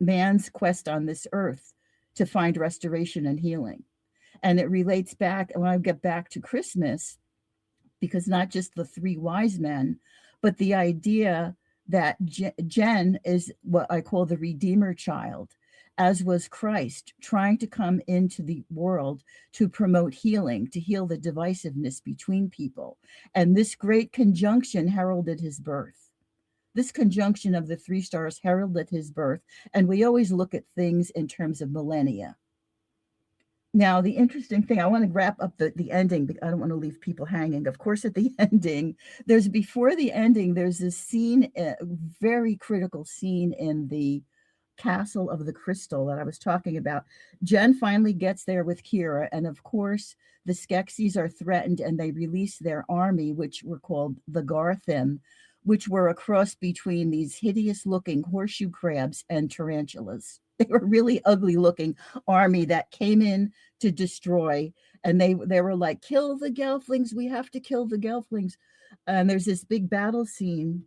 man's quest on this earth to find restoration and healing. And it relates back, and when I get back to Christmas, because not just the three wise men, but the idea that Jen is what I call the Redeemer child, as was Christ, trying to come into the world to promote healing, to heal the divisiveness between people. And this great conjunction heralded his birth. This conjunction of the three stars heralded his birth. And we always look at things in terms of millennia. Now, the interesting thing, I want to wrap up the ending, because I don't want to leave people hanging. Of course, at the ending, before the ending, there's this scene, a very critical scene in the Castle of the Crystal that I was talking about. Jen finally gets there with Kira, and of course, the Skeksis are threatened, and they release their army, which were called the Garthim, which were a cross between these hideous-looking horseshoe crabs and tarantulas. They were really ugly-looking army that came in to destroy, and they were like, kill the Gelflings, we have to kill the Gelflings. And there's this big battle scene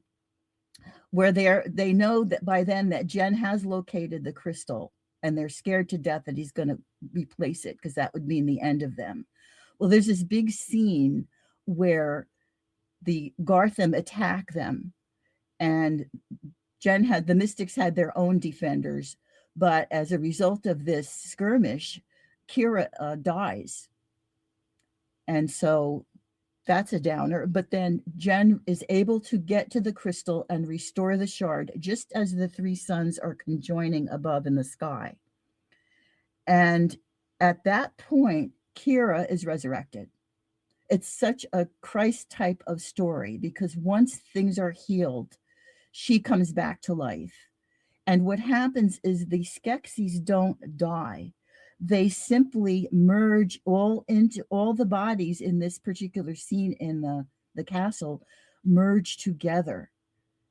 where they know that by then that Jen has located the crystal, and they're scared to death that he's going to replace it, because that would mean the end of them. Well, there's this big scene where the Garthim attack them, and the mystics had their own defenders, but as a result of this skirmish, Kira dies. And so that's a downer. But then Jen is able to get to the crystal and restore the shard, just as the three suns are conjoining above in the sky. And at that point, Kira is resurrected. It's such a Christ type of story, because once things are healed, she comes back to life. And what happens is the Skeksis don't die. They simply merge all the bodies in this particular scene in the castle, merge together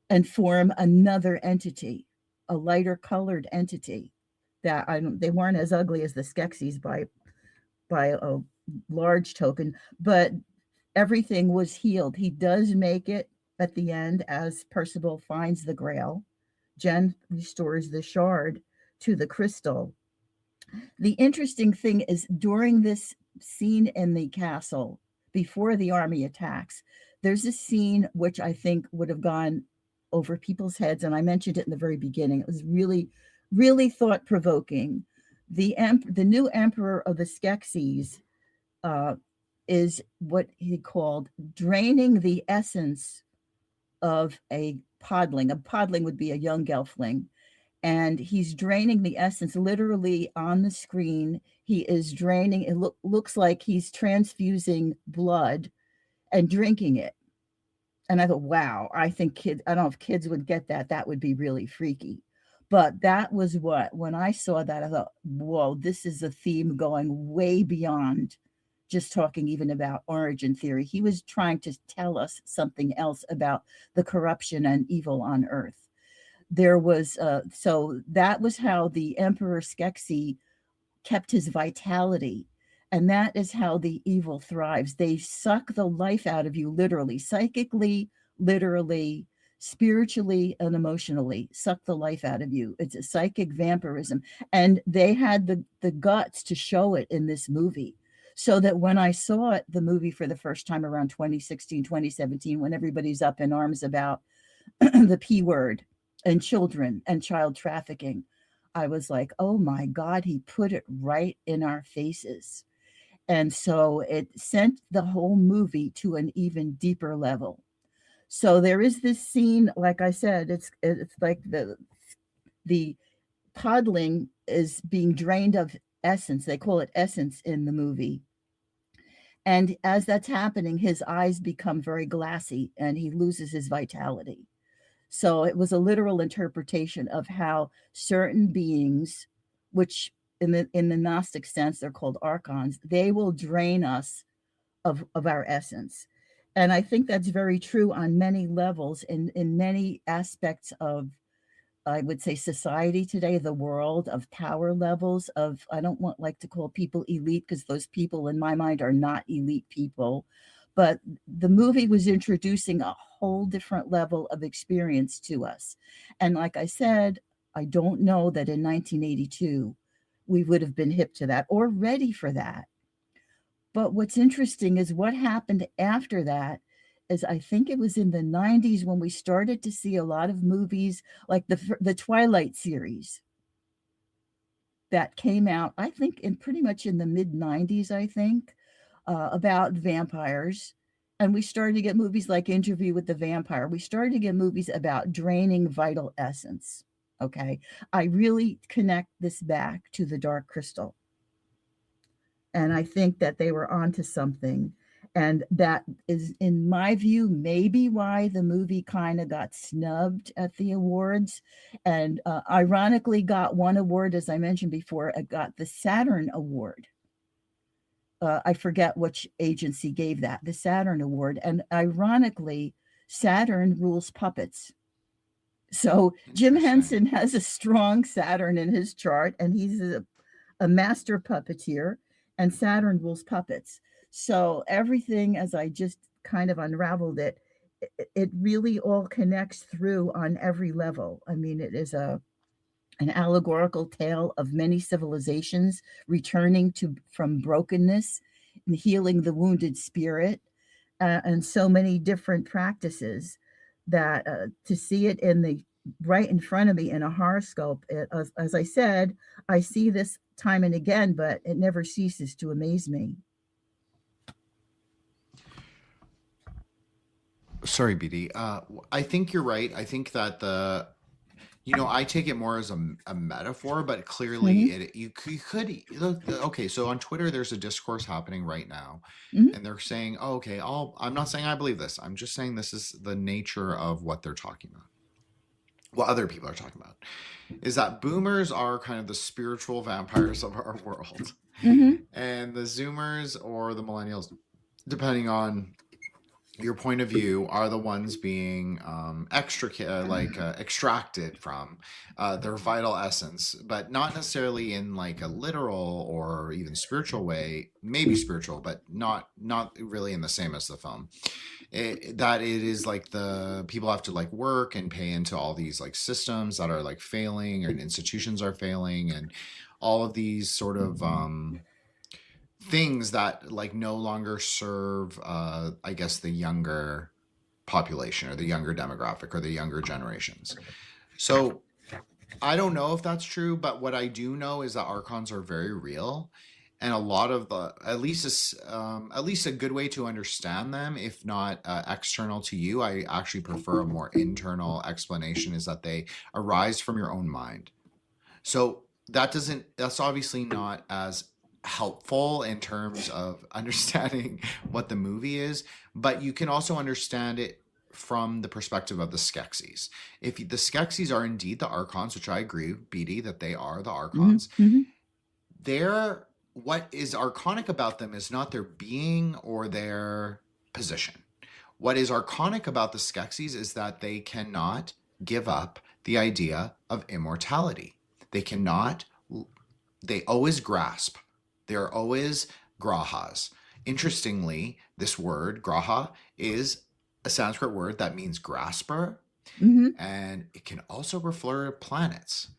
and form another entity, a lighter colored entity that they weren't as ugly as the Skeksis by a large token, but everything was healed. He does make it at the end as Percival finds the Grail. Jen restores the shard to the crystal. The interesting thing is, during this scene in the castle, before the army attacks, there's a scene which I think would have gone over people's heads, and I mentioned it in the very beginning. It was really, really thought-provoking. The new emperor of the Skeksis is what he called draining the essence of a podling. A podling would be a young gelfling. And he's draining the essence literally on the screen. He is draining, it looks like he's transfusing blood and drinking it. And I thought, wow, I don't know if kids would get that. That would be really freaky. But that was when I saw that, I thought, whoa, this is a theme going way beyond just talking even about origin theory. He was trying to tell us something else about the corruption and evil on Earth. There was, so that was how the Emperor Skeksi kept his vitality. And that is how the evil thrives. They suck the life out of you, literally, psychically, literally, spiritually, and emotionally, suck the life out of you. It's a psychic vampirism. And they had the guts to show it in this movie. So that when I saw the movie for the first time around 2016, 2017, when everybody's up in arms about the P word and children and child trafficking, I was like, oh my God, he put it right in our faces. And so it sent the whole movie to an even deeper level. So there is this scene, like I said, it's like the podling is being drained of essence. They call it essence in the movie. And as that's happening, his eyes become very glassy and he loses his vitality. So it was a literal interpretation of how certain beings, which in the Gnostic sense they're called archons, they will drain us of our essence. And I think that's very true on many levels in many aspects of, I would say, society today, the world, of power levels, of, I don't want like to call people elite because those people in my mind are not elite people. But the movie was introducing a whole different level of experience to us. And like I said, I don't know that in 1982 we would have been hip to that or ready for that. But what's interesting is what happened after that is, I think it was in the 90s when we started to see a lot of movies like the Twilight series that came out, I think in pretty much in the mid 90s, I think, about vampires. And we started to get movies like Interview with the Vampire. We started to get movies about draining vital essence. Okay. I really connect this back to the Dark Crystal. And I think that they were onto something. And that is, in my view, maybe why the movie kind of got snubbed at the awards. And ironically got one award, as I mentioned before, it got the Saturn Award. I forget which agency gave that, the Saturn Award. And ironically, Saturn rules puppets. So Jim Henson has a strong Saturn in his chart, and he's a master puppeteer, and Saturn rules puppets. So everything, as I just kind of unraveled it, it really all connects through on every level. I mean, it is an allegorical tale of many civilizations returning from brokenness and healing the wounded spirit, and so many different practices that to see it right in front of me in a horoscope. As I said, I see this time and again, but it never ceases to amaze me. Sorry, BD. I think you're right. I think that I take it more as a metaphor, but clearly you could look. Okay, so on Twitter, there's a discourse happening right now, and they're saying, oh, okay, I'm not saying I believe this. I'm just saying this is the nature of what they're talking about. What other people are talking about is that boomers are kind of the spiritual vampires of our world, and the Zoomers or the millennials, depending on your point of view, are the ones being extracted from their vital essence, but not necessarily in like a literal or even spiritual way. Maybe spiritual, but not really in the same as the film. It is like the people have to like work and pay into all these like systems that are like failing, and institutions are failing, and all of these sort of things that like no longer serve I guess the younger population or the younger demographic or the younger generations. So I don't know if that's true, but what I do know is that archons are very real, and a lot of at least a good way to understand them, if not external to you, I actually prefer a more internal explanation, is that they arise from your own mind. So that's obviously not as helpful in terms of understanding what the movie is, but you can also understand it from the perspective of the Skeksis. If the Skeksis are indeed the archons, which I agree, BD, that they are the archons, what is archonic about them is not their being or their position. What is archonic about the Skeksis is that they cannot give up the idea of immortality. They always grasp. They're always grahas. Interestingly, this word, graha, is a Sanskrit word that means grasper, and it can also refer to planets.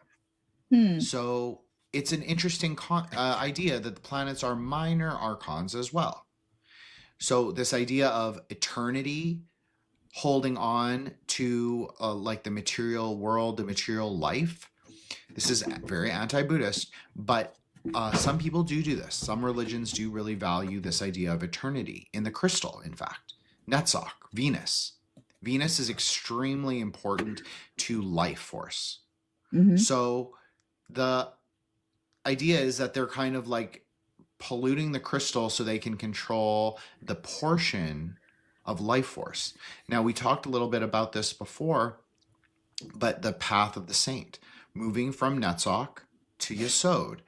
So it's an interesting idea that the planets are minor archons as well. So this idea of eternity, holding on to like the material world, the material life, This is very anti-Buddhist, but some people do this. Some religions do really value this idea of eternity in the crystal, in fact. Netzach, Venus. Venus is extremely important to life force. Mm-hmm. So the idea is that they're kind of like polluting the crystal so they can control the portion of life force. Now, we talked a little bit about this before, but the path of the saint, moving from Netzach to Yesod.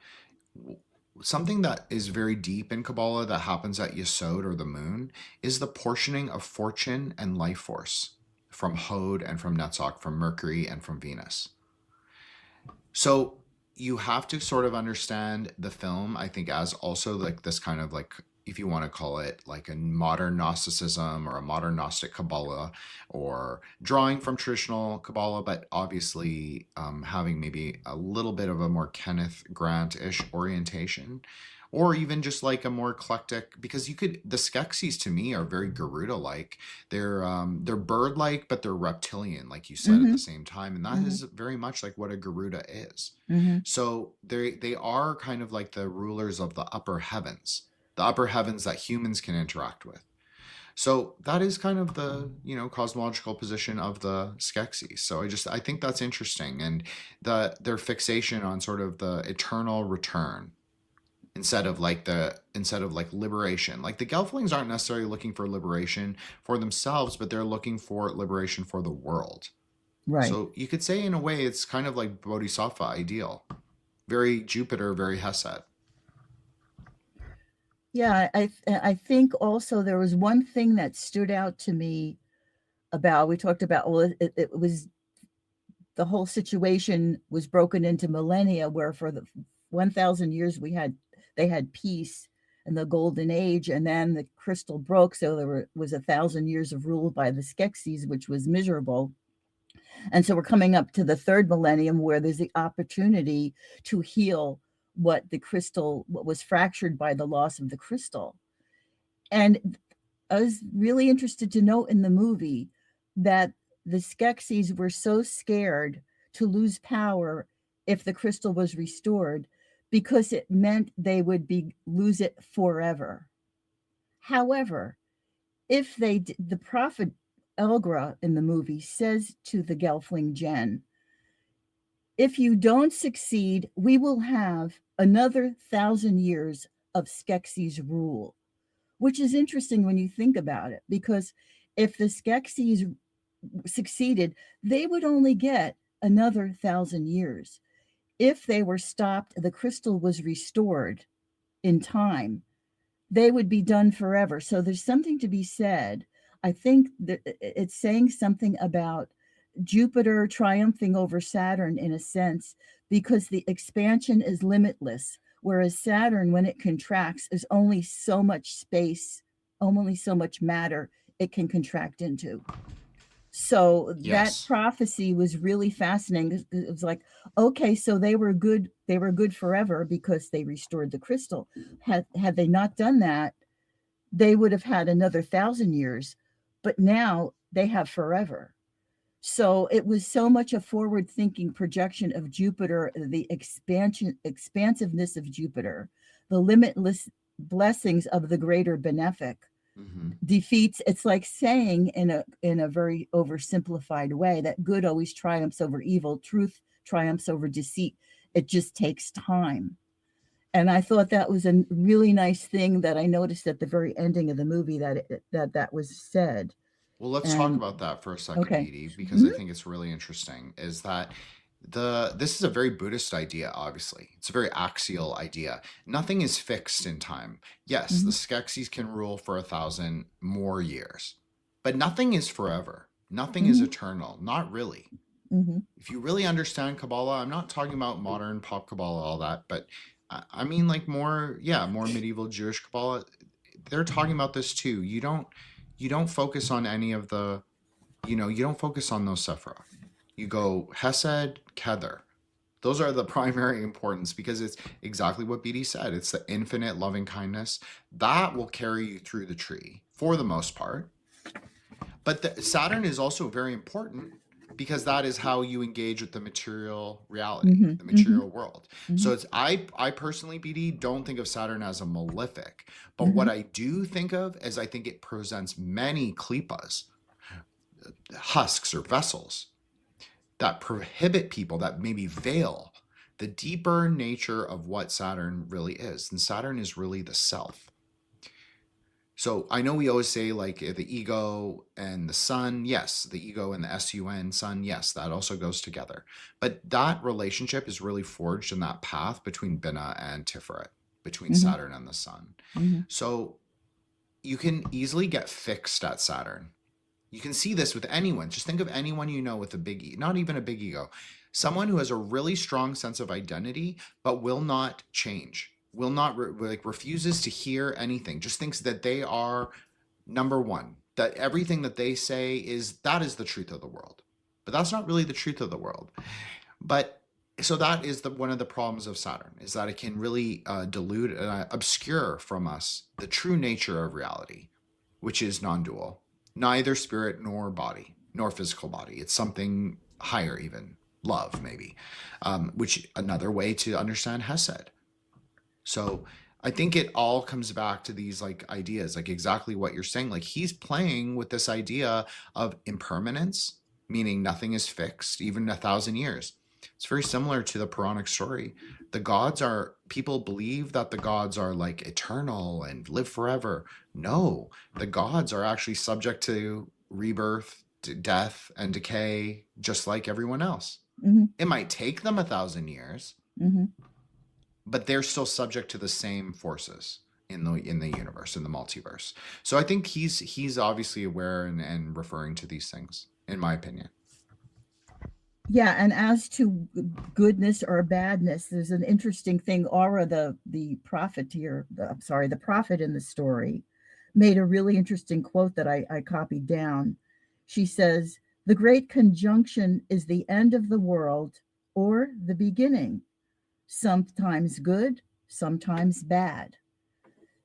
Something that is very deep in Kabbalah that happens at Yesod, or the moon, is the portioning of fortune and life force from Hod and from Netzach, from Mercury and from Venus. So you have to sort of understand the film, I think, as also like this kind of like, if you want to call it like a modern Gnosticism or a modern Gnostic Kabbalah, or drawing from traditional Kabbalah, but obviously having maybe a little bit of a more Kenneth Grant-ish orientation, or even just like a more eclectic, because the Skeksis to me are very Garuda-like. They're bird-like, but they're reptilian, like you said, at the same time. And that is very much like what a Garuda is. So they are kind of like the rulers of the upper heavens that humans can interact with. So that is kind of the, cosmological position of the Skeksis. So I think that's interesting. And their fixation on sort of the eternal return instead of like liberation. Like the Gelflings aren't necessarily looking for liberation for themselves, but they're looking for liberation for the world. Right. So you could say in a way it's kind of like Bodhisattva ideal. Very Jupiter, very Hesed. Yeah, I think also there was one thing that stood out to me about, we talked about, well, it was, the whole situation was broken into millennia, where for the 1,000 years they had peace and the golden age, and then the crystal broke, so there was 1,000 years of rule by the Skeksis, which was miserable. And so we're coming up to the third millennium, where there's the opportunity to heal what was fractured by the loss of the crystal. And I was really interested to note in the movie that the Skeksis were so scared to lose power if the crystal was restored, because it meant they would lose it forever. However, if the prophet Elgra in the movie says to the Gelfling Jen, if you don't succeed, we will have another 1,000 years of Skeksis rule, which is interesting when you think about it, because if the Skeksis succeeded, they would only get another 1,000 years. If they were stopped, the crystal was restored in time, they would be done forever. So there's something to be said. I think that it's saying something about Jupiter triumphing over Saturn in a sense, because the expansion is limitless, whereas Saturn, when it contracts, is only so much space, only so much matter it can contract into. So that prophecy was really fascinating. It was like, okay, so they were good forever because they restored the crystal. Had they not done that, they would have had another 1,000 years, but now they have forever. So it was so much a forward-thinking projection of Jupiter, the expansiveness of Jupiter, the limitless blessings of the greater benefic, defeats. It's like saying in a very oversimplified way that good always triumphs over evil, truth triumphs over deceit. It just takes time. And I thought that was a really nice thing that I noticed at the very ending of the movie, that was said. Well, let's talk about that for a second, Edie, because I think it's really interesting, is that this is a very Buddhist idea, obviously. It's a very axial idea. Nothing is fixed in time. Yes, the Skeksis can rule for 1,000 more years, but nothing is forever. Nothing is eternal. Not really. If you really understand Kabbalah, I'm not talking about modern pop Kabbalah, all that, but I mean like more medieval Jewish Kabbalah. They're talking about this too. You don't focus on any of the, you don't focus on those Sephirah. You go Hesed, Kether. Those are the primary importance, because it's exactly what BD said. It's the infinite loving kindness that will carry you through the tree for the most part. But Saturn is also very important because that is how you engage with the material reality, Mm-hmm. the material world. Mm-hmm. So it's I personally, BD, don't think of Saturn as a malefic, but Mm-hmm. what I do think of is I think it presents many klipas, husks or vessels that prohibit people, that maybe veil the deeper nature of what Saturn really is. And Saturn is really the self. So I know we always say like the ego and the sun, yes, the ego and the sun, sun, yes, that also goes together. But that relationship is really forged in that path between Binah and Tiferet, between Mm-hmm. Saturn and the sun. Mm-hmm. So you can easily get fixed at Saturn. You can see this with anyone. Just think of anyone you know with a big ego, not even a big ego, someone who has a really strong sense of identity, but will not change, will not refuses to hear anything, just thinks that they are number one, that everything that they say is the truth of the world. But that's not really the truth of the world. But so that is one of the problems of Saturn, is that it can really dilute and obscure from us the true nature of reality, which is non-dual, neither spirit nor body, nor physical body. It's something higher, even love, maybe, which another way to understand Hesed. So I think it all comes back to these like ideas, like exactly what you're saying. Like he's playing with this idea of impermanence, meaning nothing is fixed, even 1,000 years. It's very similar to the Puranic story. The gods are, people believe that the gods are like eternal and live forever. No, the gods are actually subject to rebirth, to death, and decay, just like everyone else. Mm-hmm. It might take them 1,000 years, Mm-hmm. but they're still subject to the same forces in the universe, in the multiverse. So I think he's obviously aware and referring to these things, in my opinion. Yeah, and as to goodness or badness, there's an interesting thing. Aura, the profiteer, the prophet in the story, made a really interesting quote that I copied down. She says, "The great conjunction is the end of the world or the beginning, sometimes good, sometimes bad."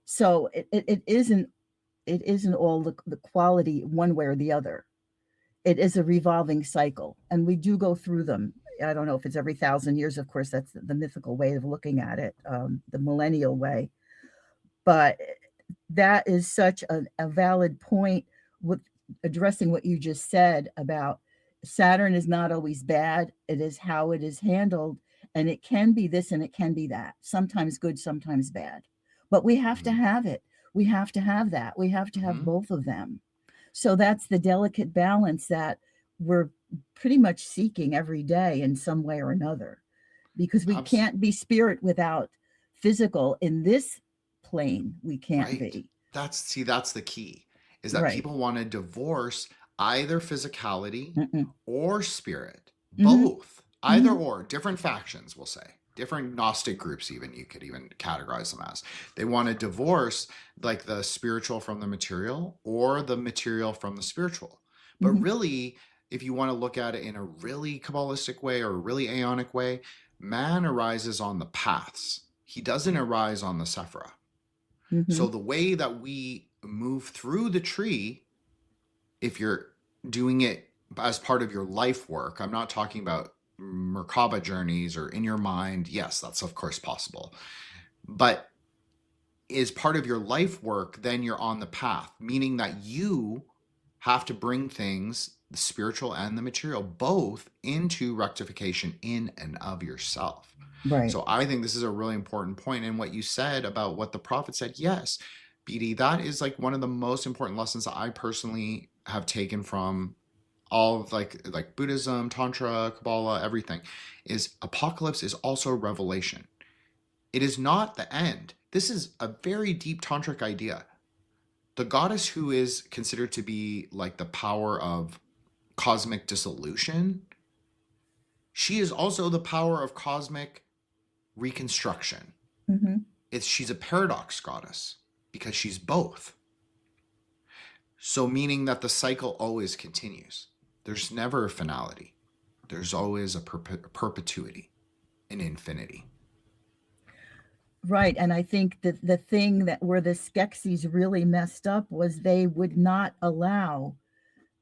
So it isn't all the quality one way or the other. It is a revolving cycle, and we do go through them. I don't know if it's every 1,000 years. Of course, that's the mythical way of looking at it, the millennial way. But that is such a valid point with addressing what you just said about Saturn is not always bad. It is how it is handled, and it can be this and it can be that. Sometimes good, sometimes bad. But we have to have it. We have to have that. We have to have both of them. So that's the delicate balance that we're pretty much seeking every day in some way or another, because we can't be spirit without physical in this plane. We can't be. That's the key, is that people want to divorce either physicality or spirit, both, either or, different factions, we'll say. Different Gnostic groups, even you could even categorize them as. They want to divorce like the spiritual from the material or the material from the spiritual. But really, if you want to look at it in a really Kabbalistic way or a really Aeonic way, man arises on the paths. He doesn't arise on the Sephira. So the way that we move through the tree, if you're doing it as part of your life work, I'm not talking about Merkaba journeys or in your mind, yes, that's of course possible, but is part of your life work, then you're on the path, meaning that you have to bring things, the spiritual and the material, both into rectification in and of yourself. So I think this is a really important point. And what you said about what the prophet said, yes, BD, that is like one of the most important lessons that I personally have taken from all of like Buddhism, Tantra, Kabbalah, everything, is apocalypse is also revelation. It is not the end. This is a very deep tantric idea. The goddess who is considered to be like the power of cosmic dissolution, she is also the power of cosmic reconstruction. She's a paradox goddess because she's both. So meaning that the cycle always continues. There's never a finality. There's always a perpetuity, an infinity. Right. And I think that the thing that where the Skeksis really messed up was they would not allow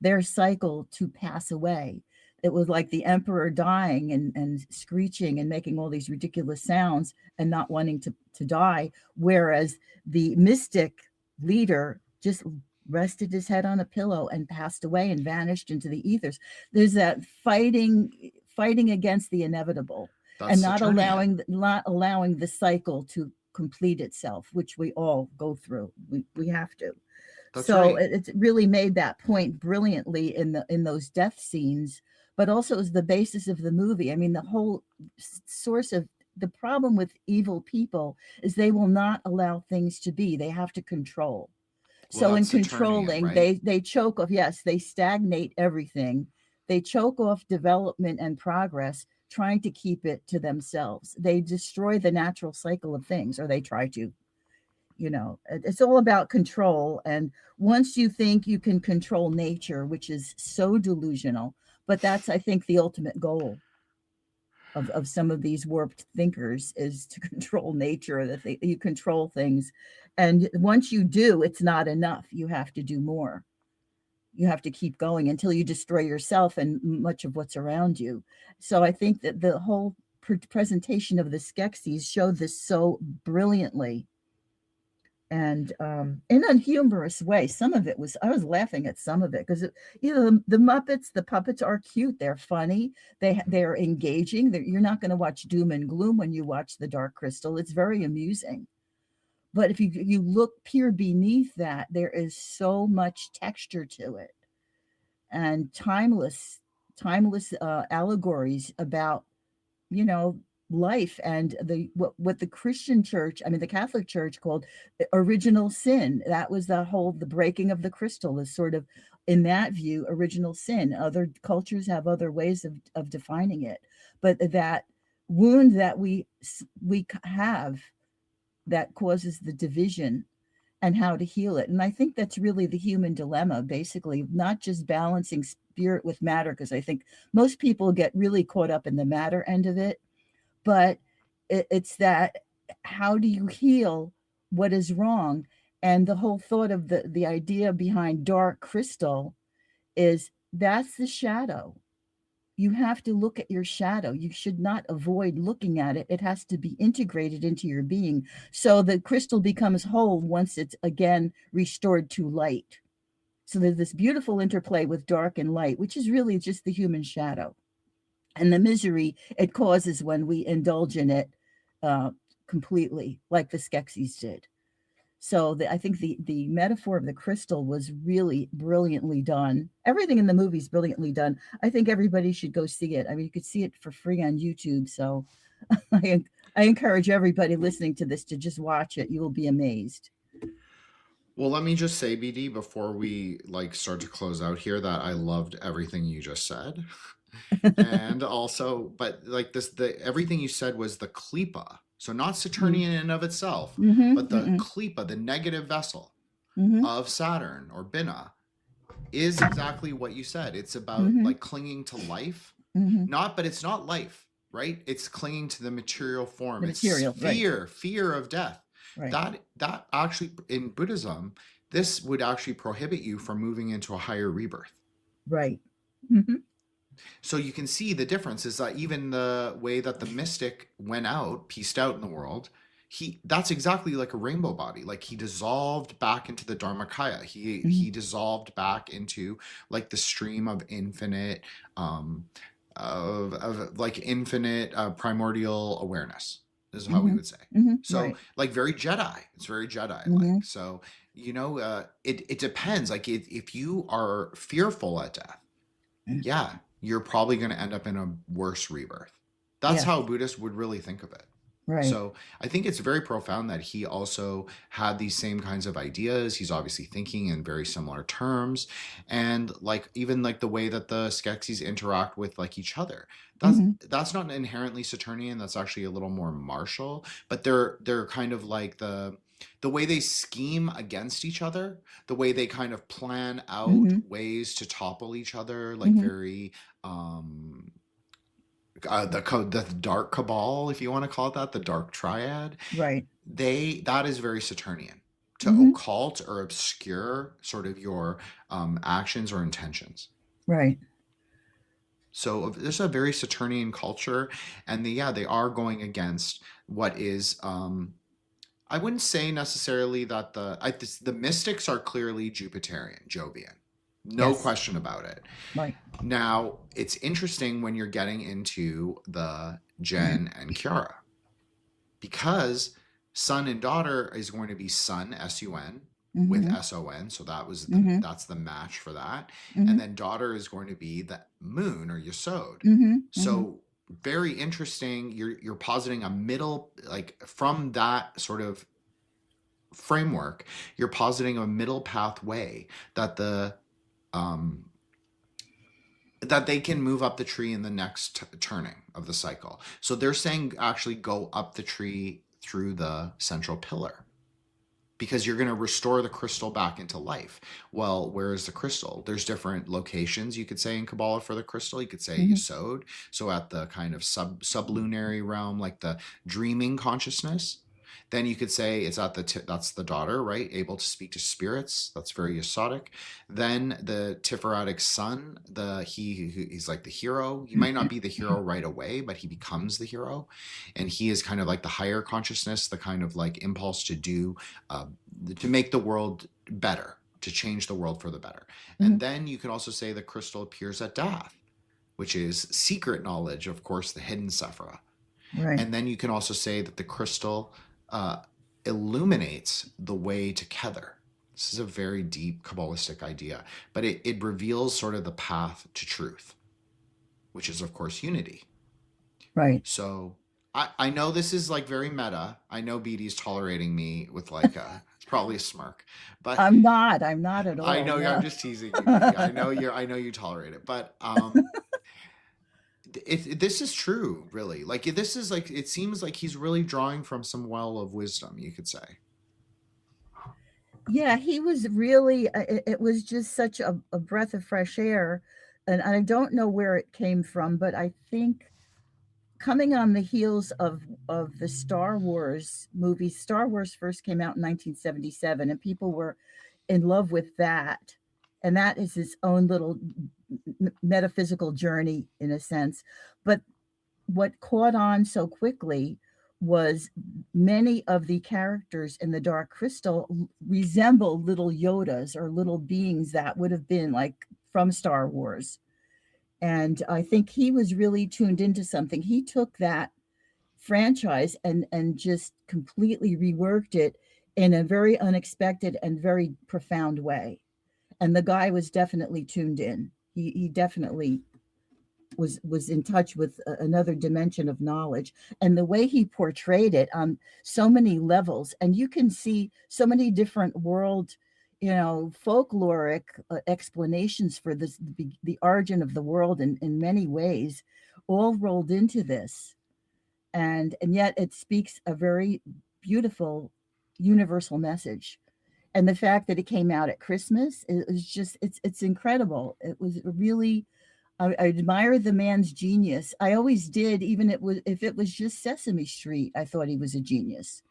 their cycle to pass away. It was like the emperor dying and screeching and making all these ridiculous sounds and not wanting to die. Whereas the mystic leader just rested his head on a pillow and passed away and vanished into the ethers. There's that fighting against the inevitable and That's Saturnian. not allowing the cycle to complete itself, which we all go through. We have to. That's So right. it really made that point brilliantly in those death scenes, but also is the basis of the movie. I mean, the whole source of the problem with evil people is they will not allow things to be. They have to control. Well, So in that's Saturnian, controlling, right? they choke off, yes, they stagnate everything. They choke off development and progress, trying to keep it to themselves. They destroy the natural cycle of things, or they try to. It's all about control. And once you think you can control nature, which is so delusional, but that's, I think, the ultimate goal of some of these warped thinkers, is to control nature, that you control things. And once you do, it's not enough. You have to do more. You have to keep going until you destroy yourself and much of what's around you. So I think that the whole presentation of the Skeksis showed this so brilliantly, and in a humorous way. Some of it was, I was laughing at some of it because the Muppets, the puppets are cute, they're funny, they're engaging. You're not going to watch doom and gloom when you watch the Dark Crystal. It's very amusing. But if you look peer beneath that, there is so much texture to it, and timeless allegories about, life, and what the Christian church, I mean the Catholic Church, called original sin. That was the breaking of the crystal is sort of, in that view, original sin. Other cultures have other ways of defining it, but that wound that we have, that causes the division, and how to heal it. And I think that's really the human dilemma, basically, not just balancing spirit with matter, because I think most people get really caught up in the matter end of it, but it's that, how do you heal what is wrong? And the whole thought of the idea behind Dark Crystal is, that's the shadow. You have to look at your shadow. You should not avoid looking at it. It has to be integrated into your being. So the crystal becomes whole once it's again restored to light. So there's this beautiful interplay with dark and light, which is really just the human shadow and the misery it causes when we indulge in it completely, like the Skeksis did. So I think the metaphor of the crystal was really brilliantly done. Everything in the movie is brilliantly done. I think everybody should go see it. I mean, you could see it for free on YouTube. So I encourage everybody listening to this to just watch it. You will be amazed. Well, let me just say, BD, before we start to close out here, that I loved everything you just said. And also, but everything you said was the klipa. So not Saturnian in and of itself, but the klipa, the negative vessel of Saturn or Binah, is exactly what you said. It's about clinging to life, but it's not life, right? It's clinging to the material form. It's fear of death. Right. That actually, in Buddhism, this would actually prohibit you from moving into a higher rebirth. Right. So you can see the difference is that even the way that the mystic went out, pieced out in the world, that's exactly like a rainbow body. Like he dissolved back into the Dharmakaya. He dissolved back into the stream of infinite, infinite primordial awareness. This is how we would say. So very Jedi. It's very Jedi-like. So, it depends. If you are fearful at death, yeah, you're probably going to end up in a worse rebirth. That's how Buddhists would really think of it. Right. So I think it's very profound that he also had these same kinds of ideas. He's obviously thinking in very similar terms. And even the way that the Skeksis interact with each other. That's not inherently Saturnian. That's actually a little more martial. But they're kind of the way they scheme against each other, the way they kind of plan out ways to topple each other, very the dark cabal, if you want to call it that, the dark triad. Right. That is very Saturnian, to occult or obscure sort of your actions or intentions. Right. So there's a very Saturnian culture, and they are going against what is. I wouldn't say necessarily that the mystics are clearly Jupiterian, Jovian, no Yes, question about it. right. Now it's interesting when you're getting into the Jen and Kiara, because son and daughter is going to be sun, sun, with Mm-hmm. son, so Mm-hmm. that's the match for that. And Mm-hmm. then daughter is going to be the moon, or yesod. Mm-hmm. Mm-hmm. So very interesting. You're positing a middle, like from that sort of framework, you're positing a middle pathway that um that they can move up the tree in the next turning of the cycle. So they're saying actually go up the tree through the central pillar, because you're going to restore the crystal back into life. Well, where is the crystal? There's different locations, you could say, in Kabbalah for the crystal. You could say Mm-hmm. Yesod, so at the kind of sublunary realm, like the dreaming consciousness. Then you could say it's at that's the daughter, right? Able to speak to spirits. That's very Yesodic. Then the Tiferatic son, he's like the hero. He might not be the hero right away, but he becomes the hero, and he is kind of like the higher consciousness, the kind of like impulse to do, to make the world better, to change the world for the better. Mm-hmm. And then you can also say the crystal appears at Dath, which is secret knowledge, of course, the hidden Sephira. Right. And then you can also say that the crystal illuminates the way to Kether. This is a very deep Kabbalistic idea, but it reveals sort of the path to truth, which is, of course, unity. Right. So I know this is like very meta. I know BD's tolerating me with like it's probably a smirk, but I'm not at all. I know No. I'm just teasing you, BD. I know you tolerate it, but this is true, really. Like this is like, it seems like he's really drawing from some well of wisdom, you could say. Yeah, he was really, it was just such a breath of fresh air. And I don't know where it came from, but I think coming on the heels of the Star Wars movies. Star Wars first came out in 1977, and people were in love with that. And that is its own little metaphysical journey in a sense. But what caught on so quickly was many of the characters in the Dark Crystal resemble little Yodas, or little beings that would have been like from Star Wars. And I think he was really tuned into something. He took that franchise and just completely reworked it in a very unexpected and very profound way. And the guy was definitely tuned in. He definitely was in touch with another dimension of knowledge, and the way he portrayed it on so many levels. And you can see so many different world, folkloric explanations for this, the origin of the world in many ways, all rolled into this. And yet it speaks a very beautiful universal message. And the fact that it came out at Christmas is just, it's incredible. It was really, I admire the man's genius. I always did, even if it was just Sesame Street, I thought he was a genius.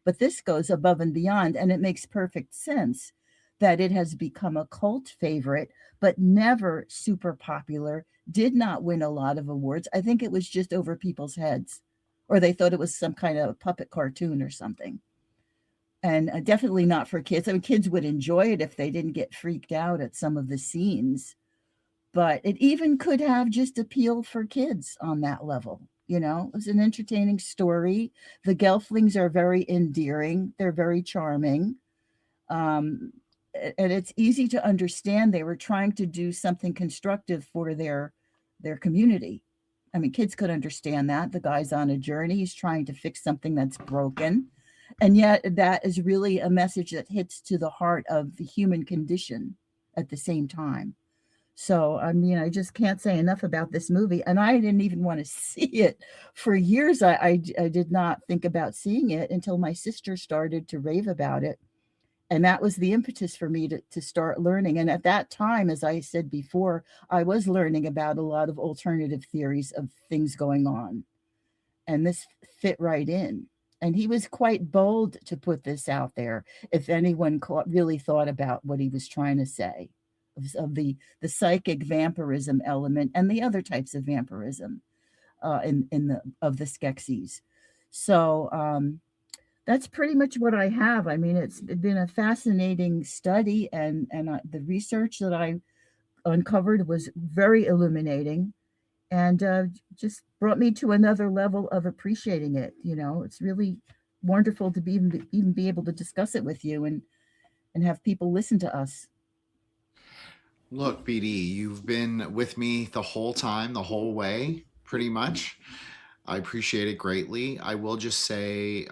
But this goes above and beyond, and it makes perfect sense that it has become a cult favorite, but never super popular, did not win a lot of awards. I think it was just over people's heads, or they thought it was some kind of puppet cartoon or something. And definitely not for kids. I mean, kids would enjoy it if they didn't get freaked out at some of the scenes, but it even could have just appeal for kids on that level. It was an entertaining story. The Gelflings are very endearing. They're very charming. And it's easy to understand they were trying to do something constructive for their community. I mean, kids could understand that. The guy's on a journey. He's trying to fix something that's broken. And yet that is really a message that hits to the heart of the human condition at the same time. So, I mean, I just can't say enough about this movie. And I didn't even want to see it for years. I did not think about seeing it until my sister started to rave about it. And that was the impetus for me to start learning. And at that time, as I said before, I was learning about a lot of alternative theories of things going on. And this fit right in. And he was quite bold to put this out there, if anyone really thought about what he was trying to say. of the psychic vampirism element and the other types of vampirism in the of the Skeksis. So that's pretty much what I have. I mean, it's been a fascinating study, and the research that I uncovered was very illuminating, and just brought me to another level of appreciating it. You know, it's really wonderful to even be able to discuss it with you and have people listen to us. Look, BD, you've been with me the whole time, the whole way, pretty much. I appreciate it greatly. I will just say,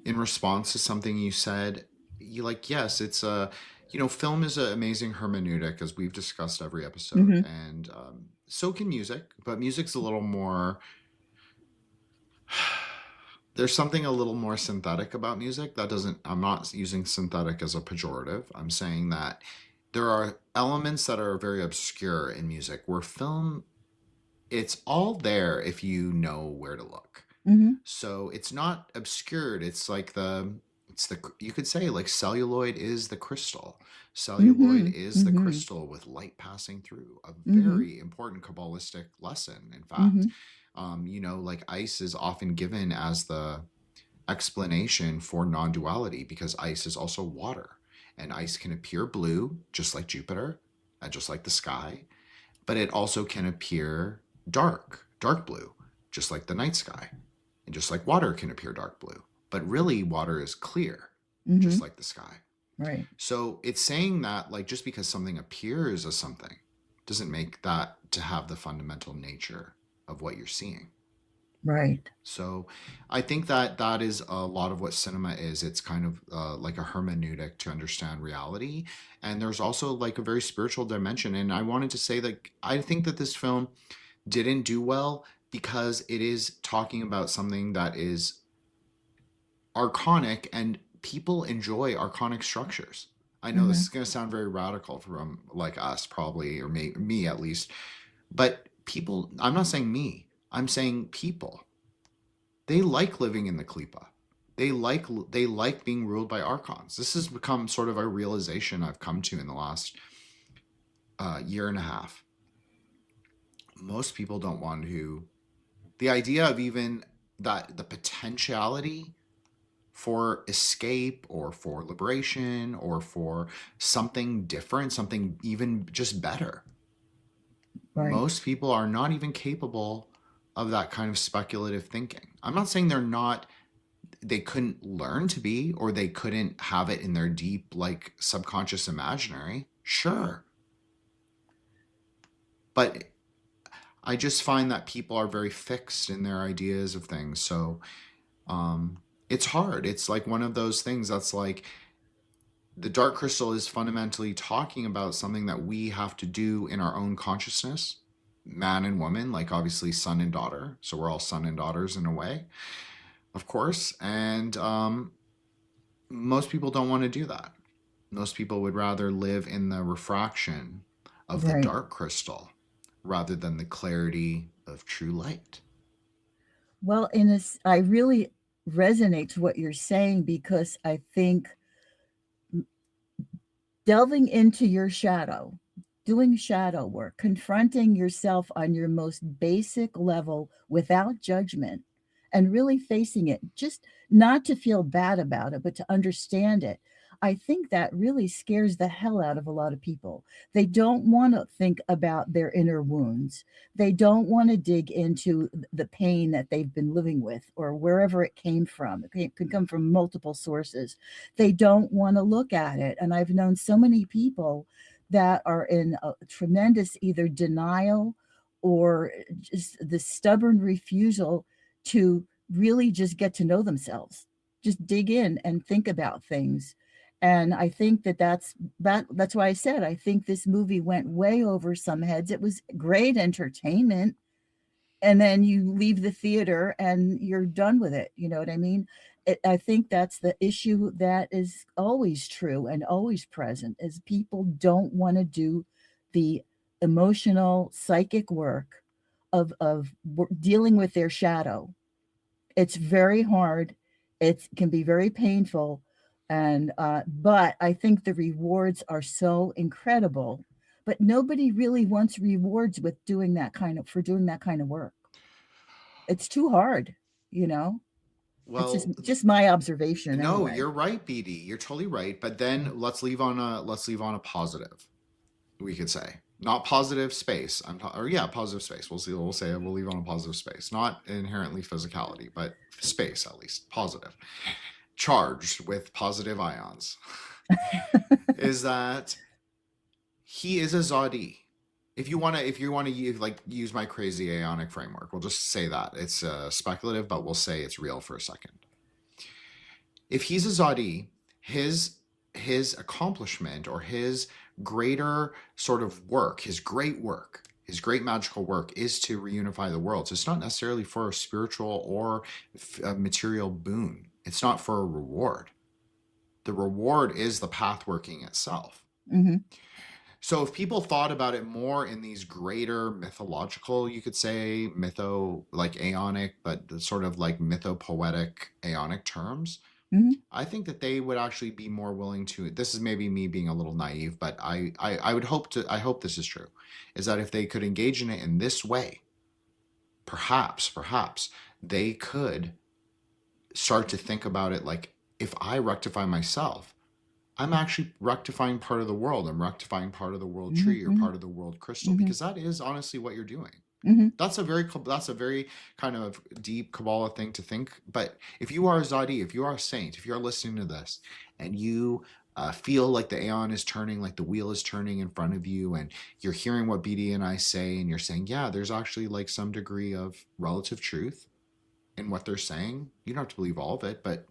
in response to something you said, yes, it's a, film is an amazing hermeneutic, as we've discussed every episode, Mm-hmm. and so can music, but music's a little more. There's something a little more synthetic about music. I'm not using synthetic as a pejorative. I'm saying that there are elements that are very obscure in music, where film, it's all there if you know where to look. Mm-hmm. So it's not obscured. It's like you could say, like, celluloid is the crystal. Celluloid is the Mm-hmm. crystal with light passing through. A Mm-hmm. very important Kabbalistic lesson, in fact. Mm-hmm. Like ice is often given as the explanation for non-duality, because ice is also water, and ice can appear blue, just like Jupiter and just like the sky, but it also can appear dark blue, just like the night sky, and just like water can appear dark blue, but really water is clear, Mm-hmm. just like the sky. Right. So it's saying that, like, just because something appears as something doesn't make that to have the fundamental nature of what you're seeing. Right. So I think that is a lot of what cinema is. It's kind of like a hermeneutic to understand reality. And there's also like a very spiritual dimension. And I wanted to say that I think that this film didn't do well because it is talking about something that is archonic, and people enjoy archonic structures. I know this is going to sound very radical from like us, probably, or me at least, but people, I'm not saying me, I'm saying people, they like living in the klipa. They like being ruled by archons. This has become sort of a realization I've come to in the last year and a half. Most people don't want to. The idea of even that the potentiality for escape or for liberation or for something different, something even just better. Right. Most people are not even capable of that kind of speculative thinking. I'm not saying they couldn't learn to be, or they couldn't have it in their deep, like, subconscious imaginary. Sure. But I just find that people are very fixed in their ideas of things. So it's hard. It's like one of those things that's like, the Dark Crystal is fundamentally talking about something that we have to do in our own consciousness, man and woman, like obviously son and daughter. So we're all son and daughters in a way, of course. And most people don't want to do that. Most people would rather live in the refraction of the Dark Crystal rather than the clarity of true light. Well, I really resonate to what you're saying, because I think delving into your shadow, doing shadow work, confronting yourself on your most basic level without judgment, and really facing it, just not to feel bad about it, but to understand it. I think that really scares the hell out of a lot of people. They don't want to think about their inner wounds. They don't want to dig into the pain that they've been living with, or wherever it came from. It can come from multiple sources. They don't want to look at it. And I've known so many people that are in a tremendous either denial or just the stubborn refusal to really just get to know themselves, just dig in and think about things. And I think that's why I said I think this movie went way over some heads. It was great entertainment, and then you leave the theater and you're done with it. You know what I mean? I think that's the issue that is always true and always present, is people don't want to do the emotional, psychic work of dealing with their shadow. It's very hard. It can be very painful. And but I think the rewards are so incredible. But nobody really wants rewards with doing that kind of for doing that kind of work. It's too hard, you know. It's Well, just my observation no, anyway. you're right, BD. You're totally right. But then let's leave on a positive. We could say not positive space. Or yeah, positive space. We'll see. We'll leave on a positive space, not inherently physicality, but space at least positive, charged with positive ions. Is that he is a Zodi. If you wanna use my crazy Aeonic framework, we'll just say that it's speculative, but we'll say it's real for a second. If he's a Zodi, his accomplishment or his greater sort of work, his great magical work is to reunify the world. So it's not necessarily for a spiritual or a material boon. It's not for a reward. The reward is the path working itself. Mm-hmm. So if people thought about it more in these greater mythological, you could say like Aeonic, but the sort of like mythopoetic Aeonic terms, Mm-hmm. I think that they would actually be more willing to. This is maybe me being a little naive, but I would hope to. I hope this is true, is that if they could engage in it in this way, perhaps they could start to think about it like, if I rectify myself, I'm actually rectifying part of the world. I'm rectifying part of the world tree or Mm-hmm. part of the world crystal, Mm-hmm. because that is honestly what you're doing. Mm-hmm. That's a very kind of deep Kabbalah thing to think. But if you are a Zadi, if you are a saint, if you're listening to this and you feel like the Aeon is turning, like the wheel is turning in front of you, and you're hearing what BD and I say, and you're saying, yeah, there's actually like some degree of relative truth in what they're saying. You don't have to believe all of it, but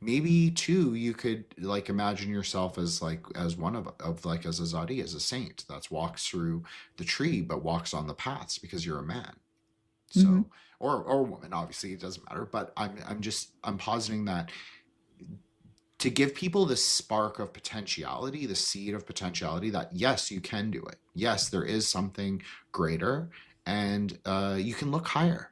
maybe too you could like imagine yourself as one of like as a Zadi, as a saint that walks through the tree but walks on the paths because you're a man. Mm-hmm. So or woman, obviously it doesn't matter, but I'm positing that to give people the spark of potentiality, the seed of potentiality, that yes, you can do it, yes, there is something greater, and you can look higher.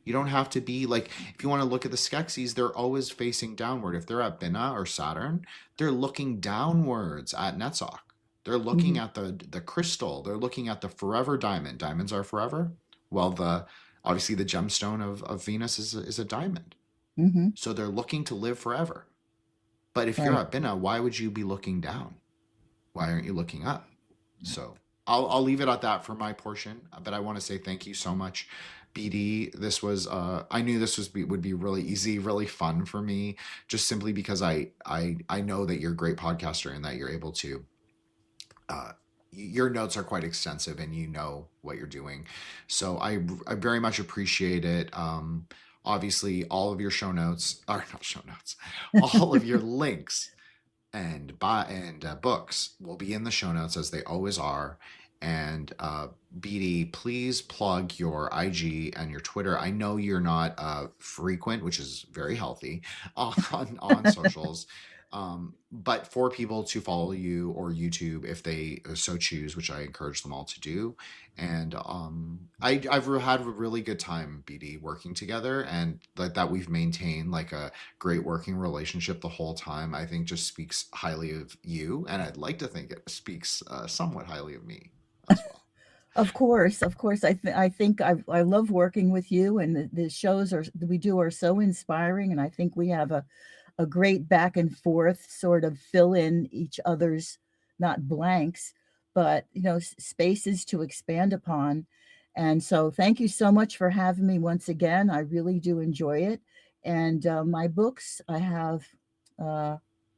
You don't have to be like, if you want to look at the Skeksis, they're always facing downward. If they're at Binah or Saturn, they're looking downwards at Netzach. They're looking Mm-hmm. at the crystal. They're looking at the forever diamond. Diamonds are forever. Well, obviously the gemstone of Venus is a diamond. Mm-hmm. So they're looking to live forever. But if you're Right. at Binah, why would you be looking down? Why aren't you looking up? So I'll leave it at that for my portion. But I want to say thank you so much, BD. This was I knew this would be really easy, really fun for me, just simply because I know that you're a great podcaster and that you're able to. Your notes are quite extensive and you know what you're doing, so I very much appreciate it. Obviously, all of your show notes are not show notes, all of your links and books will be in the show notes, as they always are. And BD, please plug your IG and your Twitter. I know you're not frequent, which is very healthy, on socials. But for people to follow you or YouTube if they so choose, which I encourage them all to do. And I've had a really good time, BD, working together, and like that we've maintained like a great working relationship the whole time, I think just speaks highly of you, and I'd like to think it speaks somewhat highly of me as well. Of course, of course. I think I love working with you, and the shows we do are so inspiring, and I think we have a great back and forth sort of fill in each other's not blanks, but spaces to expand upon. And so thank you so much for having me once again. I really do enjoy it. And my books, I have I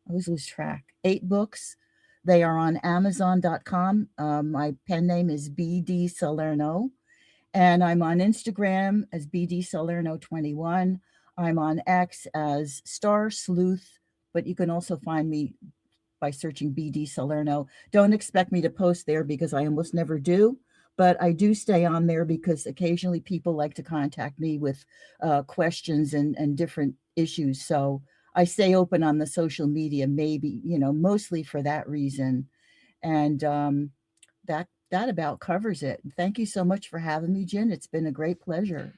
always lose track, 8 books. They are on Amazon.com. My pen name is BD Salerno, and I'm on Instagram as BD Salerno 21. I'm on X as Star Sleuth, but you can also find me by searching BD Salerno. Don't expect me to post there because I almost never do, but I do stay on there because occasionally people like to contact me with questions and different issues. So I stay open on the social media, maybe, mostly for that reason. And that about covers it. Thank you so much for having me, Jin. It's been a great pleasure.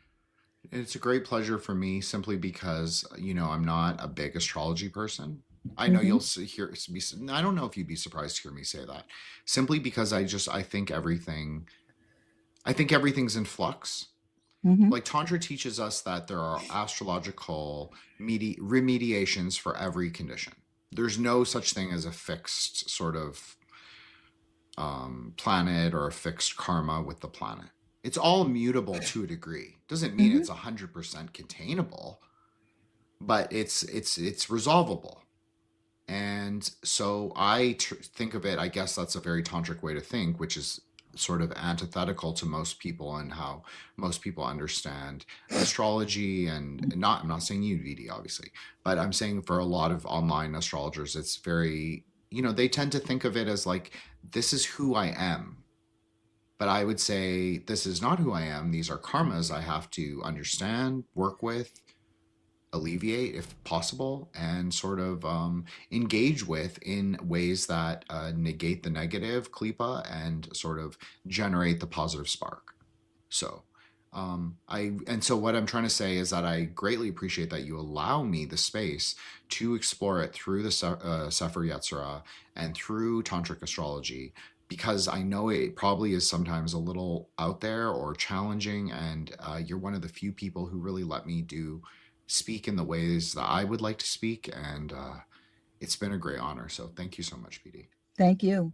It's a great pleasure for me simply because, I'm not a big astrology person. I know Mm-hmm. you'll I don't know if you'd be surprised to hear me say that. Simply because I think everything's in flux. Mm-hmm. Like Tantra teaches us that there are astrological remediations for every condition. There's no such thing as a fixed sort of planet or a fixed karma with the planet. It's all mutable to a degree. Doesn't mean Mm-hmm. it's 100% containable, but it's resolvable. And so think of it, I guess that's a very tantric way to think, which is sort of antithetical to most people and how most people understand astrology. And I'm not saying you, VD, obviously, but I'm saying for a lot of online astrologers, it's very, they tend to think of it as like, this is who I am. But I would say this is not who I am. These are karmas I have to understand, work with, alleviate if possible, and sort of engage with in ways that negate the negative klipa and sort of generate the positive spark. So so what I'm trying to say is that I greatly appreciate that you allow me the space to explore it through the Sefer Yetzirah and through tantric astrology, because I know it probably is sometimes a little out there or challenging, and you're one of the few people who really let me speak in the ways that I would like to speak, and it's been a great honor. So thank you so much, PD. Thank you.